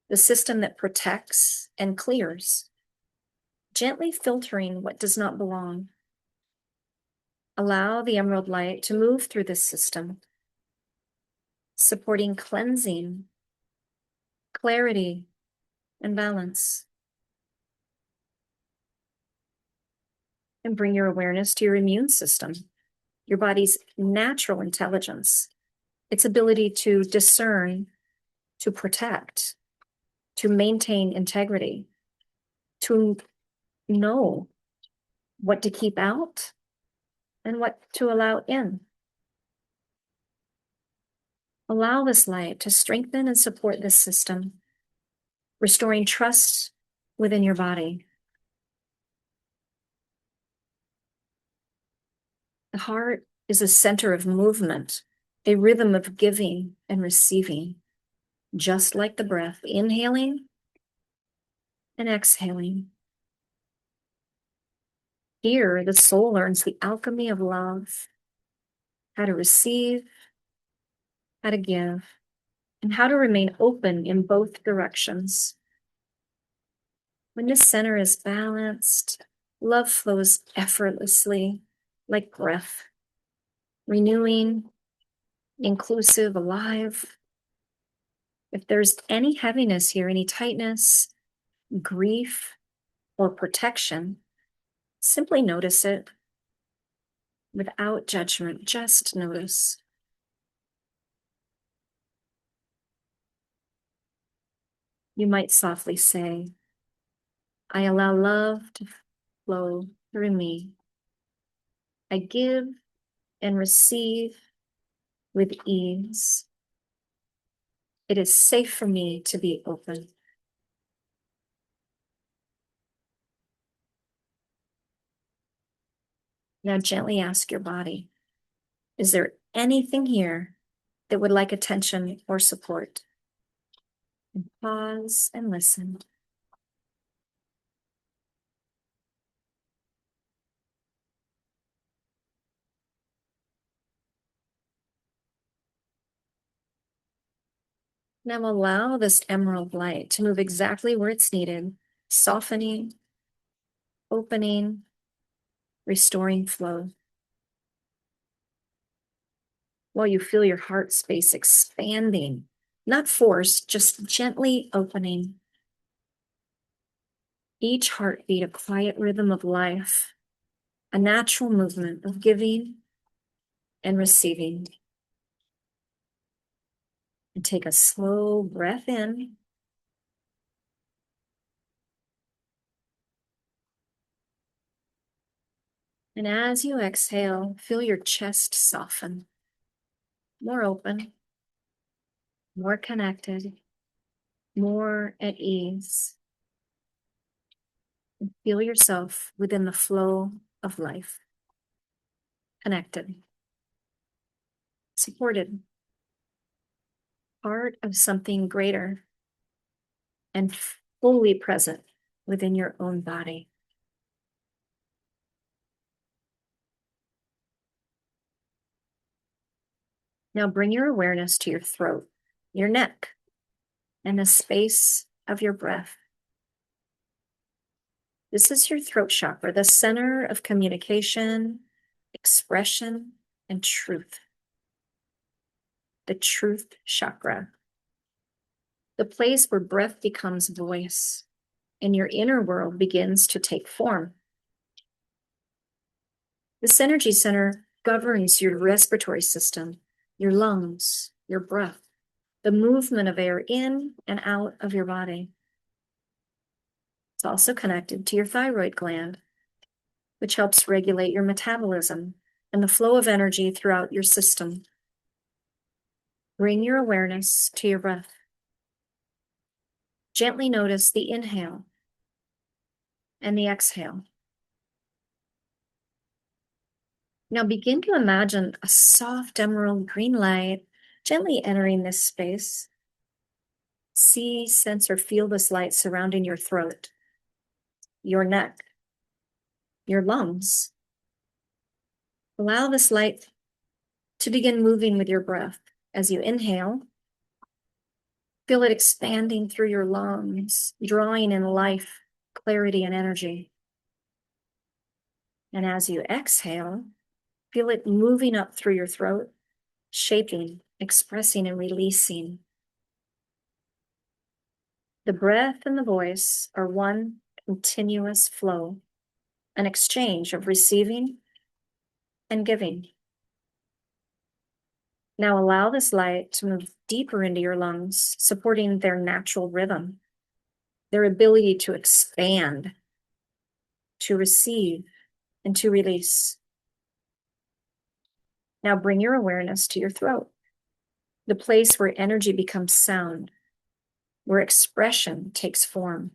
the system that protects and clears, gently filtering what does not belong. Allow the emerald light to move through this system, supporting cleansing, clarity, and balance. And bring your awareness to your immune system, your body's natural intelligence, its ability to discern, to protect, to maintain integrity, to know what to keep out and what to allow in. Allow this light to strengthen and support this system, restoring trust within your body. The heart is a center of movement, a rhythm of giving and receiving, just like the breath, inhaling and exhaling. Here, the soul learns the alchemy of love, how to receive how to give, and how to remain open in both directions. When this center is balanced, love flows effortlessly, like breath, renewing, inclusive, alive. If there's any heaviness here, any tightness, grief, or protection, simply notice it without judgment. Just notice. You might softly say, I allow love to flow through me. I give and receive with ease. It is safe for me to be open. Now gently ask your body, is there anything here that would like attention or support? And pause and listen. Now allow this emerald light to move exactly where it's needed, softening, opening, restoring flow. While you feel your heart space expanding, not forced, just gently opening. Each heartbeat a quiet rhythm of life, a natural movement of giving and receiving. And take a slow breath in. And as you exhale, feel your chest soften, more open, more connected, more at ease. And feel yourself within the flow of life, connected, supported, part of something greater, and fully present within your own body. Now bring your awareness to your throat, your neck, and the space of your breath. This is your throat chakra, the center of communication, expression, and truth. The truth chakra, the place where breath becomes voice and your inner world begins to take form. This energy center governs your respiratory system, your lungs, your breath, the movement of air in and out of your body. It's also connected to your thyroid gland, which helps regulate your metabolism and the flow of energy throughout your system. Bring your awareness to your breath. Gently notice the inhale and the exhale. Now begin to imagine a soft emerald green light gently entering this space. See, sense, or feel this light surrounding your throat, your neck, your lungs. Allow this light to begin moving with your breath. As you inhale, feel it expanding through your lungs, drawing in life, clarity, and energy. And as you exhale, feel it moving up through your throat, shaping, expressing, and releasing. The breath and the voice are one continuous flow, an exchange of receiving and giving. Now allow this light to move deeper into your lungs, supporting their natural rhythm, their ability to expand, to receive, and to release. Now bring your awareness to your throat, the place where energy becomes sound, where expression takes form.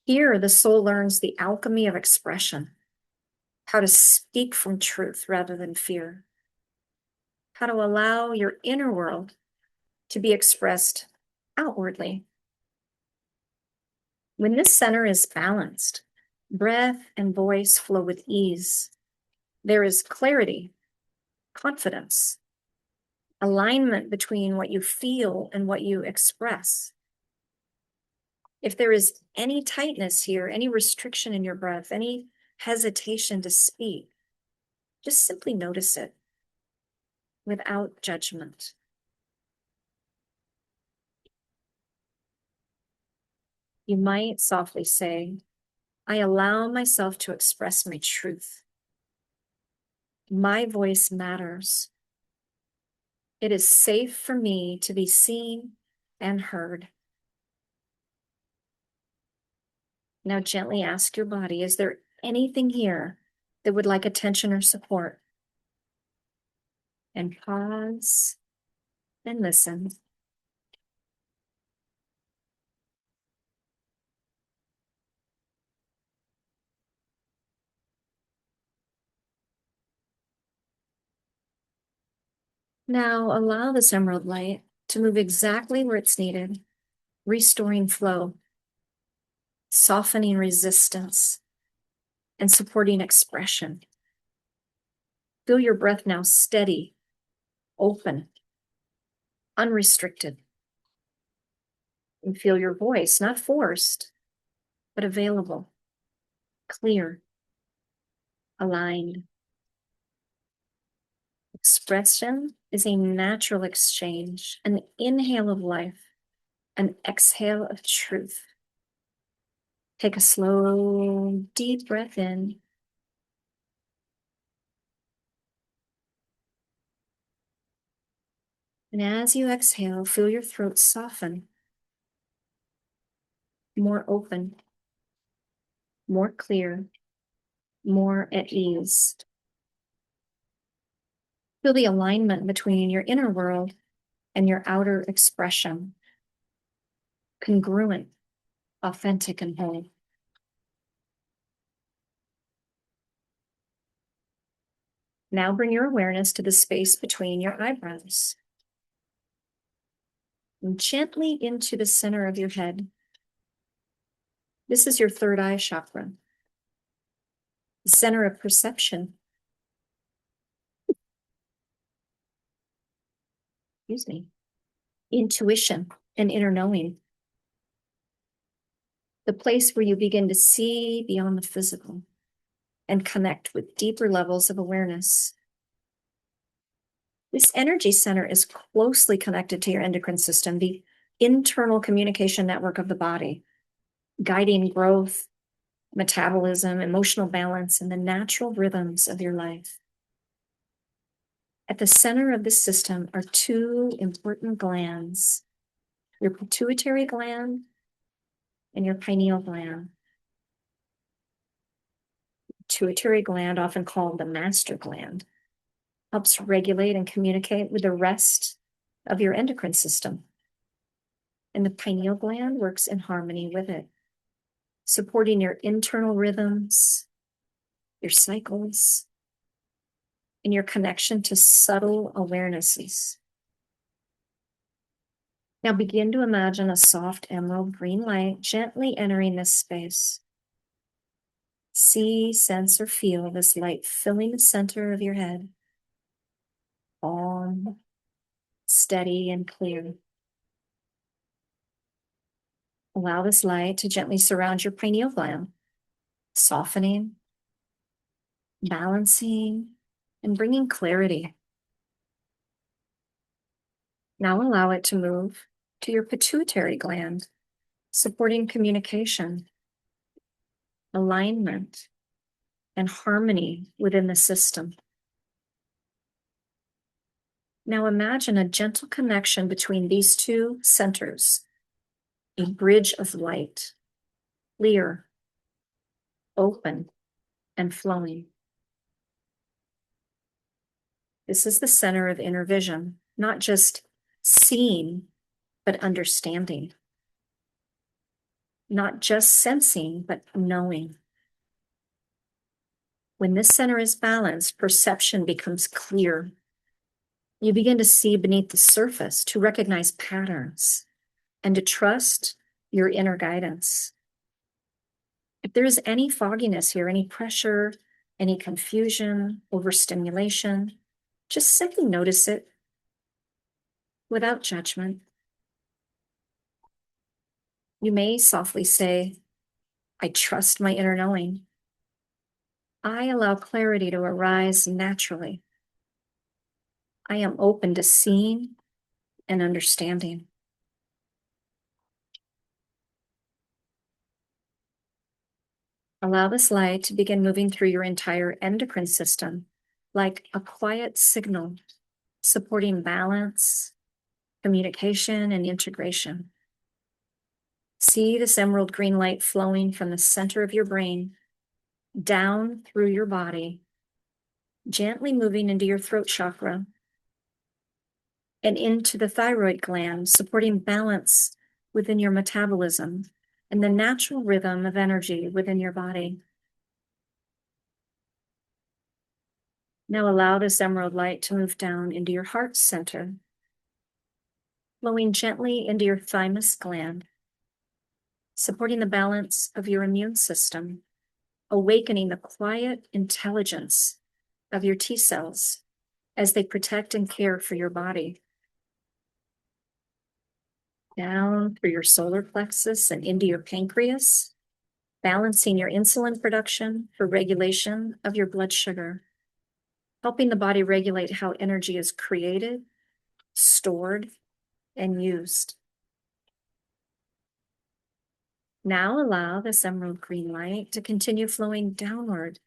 Here, the soul learns the alchemy of expression, how to speak from truth rather than fear, how to allow your inner world to be expressed outwardly. When this center is balanced, breath and voice flow with ease. There is clarity, confidence, alignment between what you feel and what you express. If there is any tightness here, any restriction in your breath, any hesitation to speak, just simply notice it without judgment. You might softly say, I allow myself to express my truth. My voice matters. It is safe for me to be seen and heard. Now gently ask your body, is there anything here that would like attention or support? And pause and listen. Now allow this emerald light to move exactly where it's needed, restoring flow, softening resistance, and supporting expression. Feel your breath now steady, open, unrestricted. And feel your voice, not forced, but available, clear, aligned. Expression is a natural exchange, an inhale of life, an exhale of truth. Take a slow, deep breath in. And as you exhale, feel your throat soften, more open, more clear, more at ease. Feel the alignment between your inner world and your outer expression, congruent, authentic, and whole. Now bring your awareness to the space between your eyebrows. And gently into the center of your head. This is your third eye chakra, the center of perception. Intuition and inner knowing. The place where you begin to see beyond the physical and connect with deeper levels of awareness. This energy center is closely connected to your endocrine system, the internal communication network of the body, guiding growth, metabolism, emotional balance, and the natural rhythms of your life. At the center of this system are two important glands, your pituitary gland and your pineal gland. Pituitary gland, often called the master gland, helps regulate and communicate with the rest of your endocrine system. And the pineal gland works in harmony with it, supporting your internal rhythms, your cycles, and your connection to subtle awarenesses. Now begin to imagine a soft emerald green light gently entering this space. See, sense, or feel this light filling the center of your head. Calm, steady, and clear. Allow this light to gently surround your pineal gland, softening, balancing, and bringing clarity. Now allow it to move to your pituitary gland, supporting communication, alignment, and harmony within the system. Now imagine a gentle connection between these two centers, a bridge of light, clear, open, and flowing. This is the center of inner vision, not just seeing, but understanding. Not just sensing, but knowing. When this center is balanced, perception becomes clear. You begin to see beneath the surface, to recognize patterns, and to trust your inner guidance. If there is any fogginess here, any pressure, any confusion, overstimulation, just simply notice it without judgment. You may softly say, I trust my inner knowing. I allow clarity to arise naturally. I am open to seeing and understanding. Allow this light to begin moving through your entire endocrine system like a quiet signal, supporting balance, communication, and integration. See this emerald green light flowing from the center of your brain down through your body, gently moving into your throat chakra and into the thyroid gland, supporting balance within your metabolism and the natural rhythm of energy within your body. Now allow this emerald light to move down into your heart center, flowing gently into your thymus gland, supporting the balance of your immune system, awakening the quiet intelligence of your T cells as they protect and care for your body. Down through your solar plexus and into your pancreas, balancing your insulin production for regulation of your blood sugar, helping the body regulate how energy is created, stored, and used. Now allow this emerald green light to continue flowing downward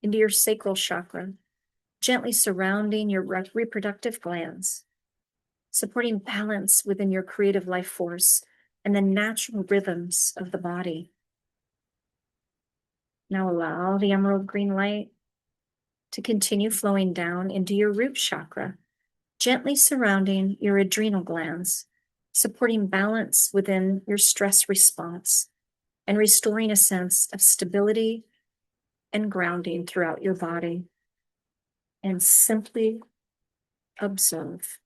into your sacral chakra, gently surrounding your reproductive glands, supporting balance within your creative life force and the natural rhythms of the body. Now allow the emerald green light to continue flowing down into your root chakra, gently surrounding your adrenal glands, supporting balance within your stress response and restoring a sense of stability and grounding throughout your body. And simply observe.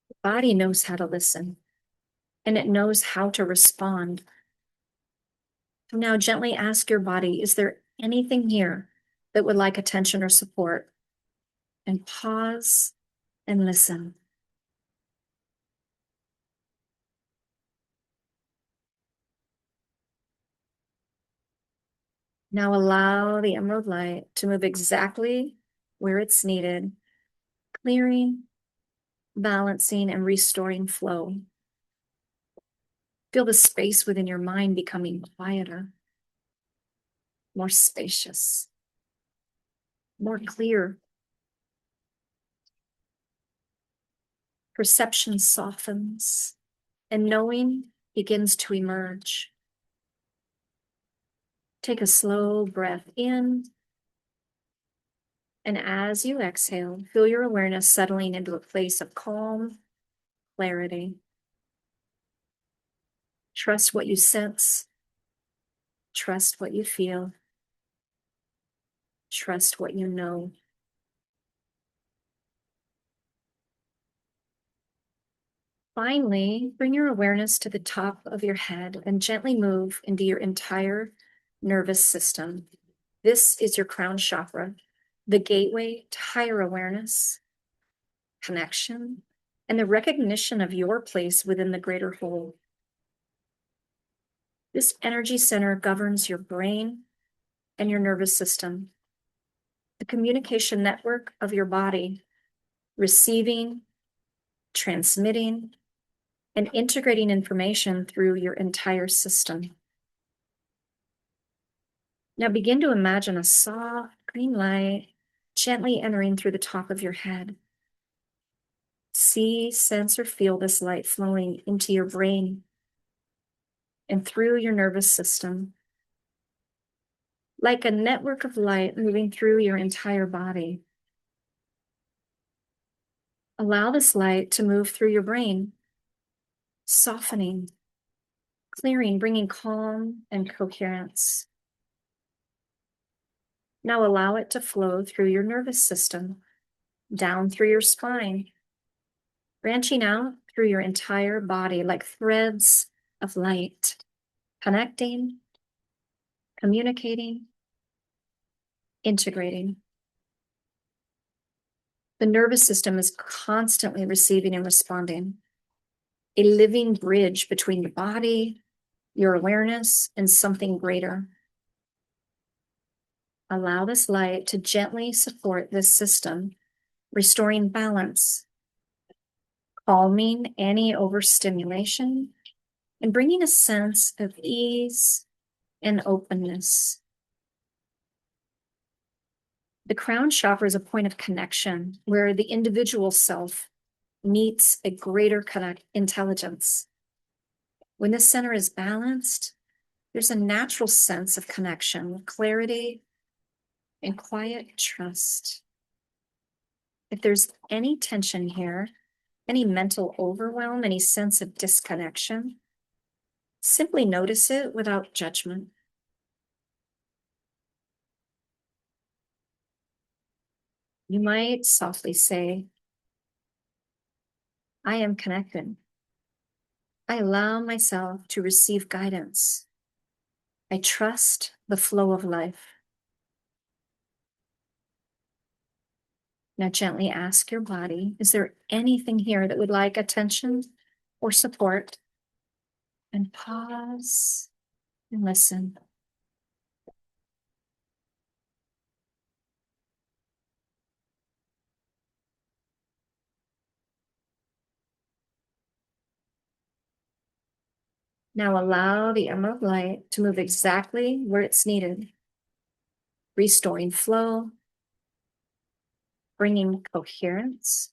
The body knows how to listen, and it knows how to respond. So now gently ask your body, is there anything here that would like attention or support? And pause and listen. Now allow the emerald light to move exactly where it's needed, clearing, balancing, and restoring flow. Feel the space within your mind becoming quieter, more spacious, more clear. Perception softens, and knowing begins to emerge. Take a slow breath in, and as you exhale, feel your awareness settling into a place of calm, clarity. Trust what you sense. Trust what you feel. Trust what you know. Finally, bring your awareness to the top of your head and gently move into your entire nervous system. This is your crown chakra, the gateway to higher awareness, connection, and the recognition of your place within the greater whole. This energy center governs your brain and your nervous system, the communication network of your body, receiving, transmitting, and integrating information through your entire system. Now begin to imagine a soft green light gently entering through the top of your head. See, sense, or feel this light flowing into your brain and through your nervous system, like a network of light moving through your entire body. Allow this light to move through your brain, softening, clearing, bringing calm and coherence. Now allow it to flow through your nervous system, down through your spine, branching out through your entire body like threads of light, connecting, communicating, integrating. The nervous system is constantly receiving and responding, a living bridge between the body, your awareness, and something greater. Allow this light to gently support this system, restoring balance, calming any overstimulation, and bringing a sense of ease and openness. The crown chakra is a point of connection where the individual self meets a greater intelligence. When this center is balanced, there's a natural sense of connection, clarity, and quiet trust. If there's any tension here, any mental overwhelm, any sense of disconnection, simply notice it without judgment. You might softly say, I am connected. I allow myself to receive guidance. I trust the flow of life. Now gently ask your body, is there anything here that would like attention or support? And pause and listen. Now allow the emerald light to move exactly where it's needed, restoring flow, bringing coherence,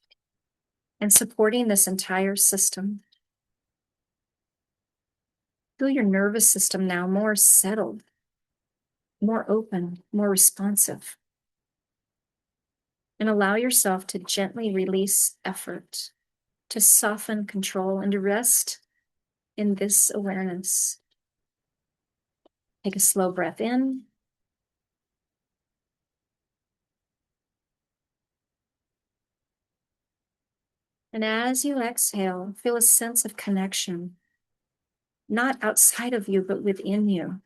and supporting this entire system. Feel your nervous system now more settled, more open, more responsive. And allow yourself to gently release effort, to soften control, and to rest in this awareness. Take a slow breath in. And as you exhale, feel a sense of connection, not outside of you, but within you.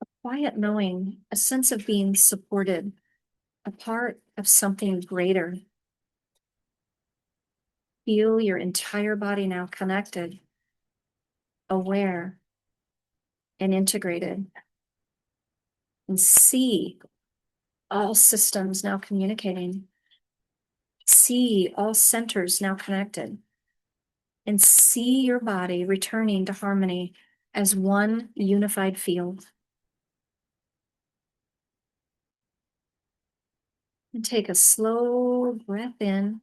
A quiet knowing, a sense of being supported, a part of something greater. Feel your entire body now connected, aware, and integrated. And see all systems now communicating. See all centers now connected. And see your body returning to harmony as one unified field. And take a slow breath in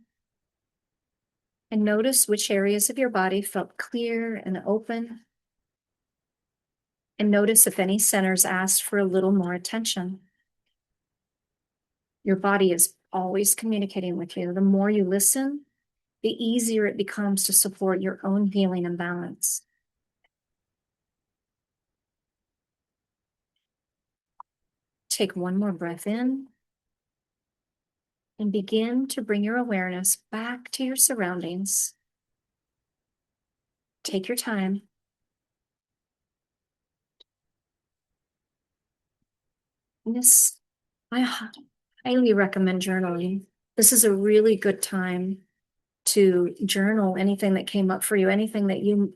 and notice which areas of your body felt clear and open. And notice if any centers asked for a little more attention. Your body is always communicating with you. The more you listen, the easier it becomes to support your own healing and balance. Take one more breath in and begin to bring your awareness back to your surroundings. Take your time. I highly recommend journaling. This is a really good time to journal anything that came up for you, anything that you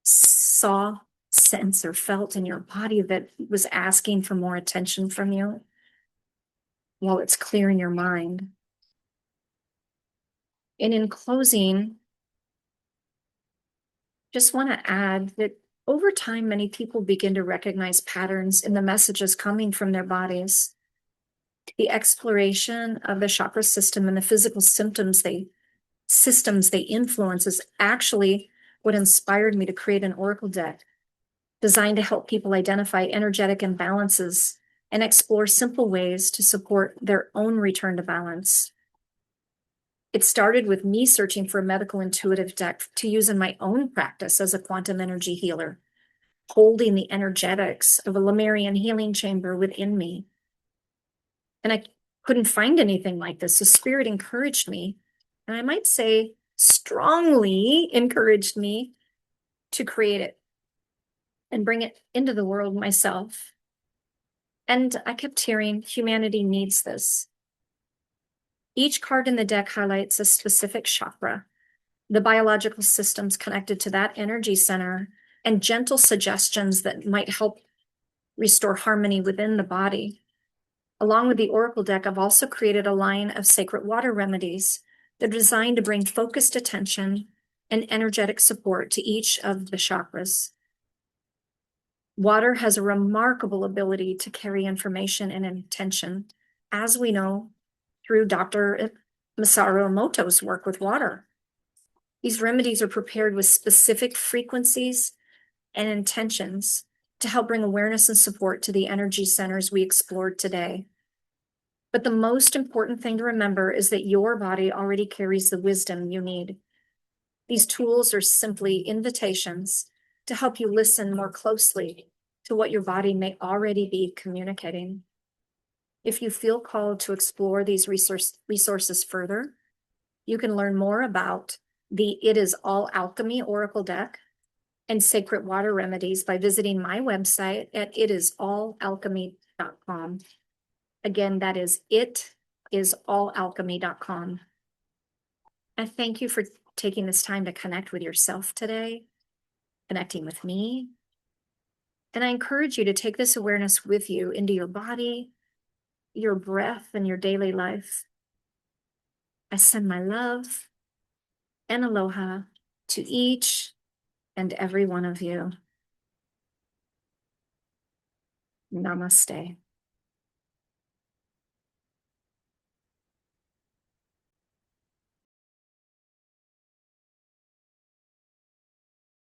saw, sense, or felt in your body that was asking for more attention from you while it's clearing your mind. And in closing, just want to add that over time, many people begin to recognize patterns in the messages coming from their bodies. The exploration of the chakra system and the physical systems they influence is actually what inspired me to create an oracle deck designed to help people identify energetic imbalances and explore simple ways to support their own return to balance. It started with me searching for a medical intuitive deck to use in my own practice as a quantum energy healer, holding the energetics of a Lemurian Healing Chamber within me. And I couldn't find anything like this, so Spirit encouraged me. And I might say strongly encouraged me to create it and bring it into the world myself. And I kept hearing humanity needs this. Each card in the deck highlights a specific chakra, the biological systems connected to that energy center, and gentle suggestions that might help restore harmony within the body. Along with the oracle deck, I've also created a line of sacred water remedies that are designed to bring focused attention and energetic support to each of the chakras. Water has a remarkable ability to carry information and intention, as we know through Dr. Masaru Emoto's work with water. These remedies are prepared with specific frequencies and intentions to help bring awareness and support to the energy centers we explored today. But the most important thing to remember is that your body already carries the wisdom you need. These tools are simply invitations to help you listen more closely to what your body may already be communicating. If you feel called to explore these resources further, you can learn more about the It Is All Alchemy Oracle deck and sacred water remedies by visiting my website at itisallalchemy.com. Again, that is itisallalchemy.com. I thank you for taking this time to connect with yourself today, connecting with me. And I encourage you to take this awareness with you into your body, your breath, and your daily life. I send my love and aloha to each and every one of you. Namaste.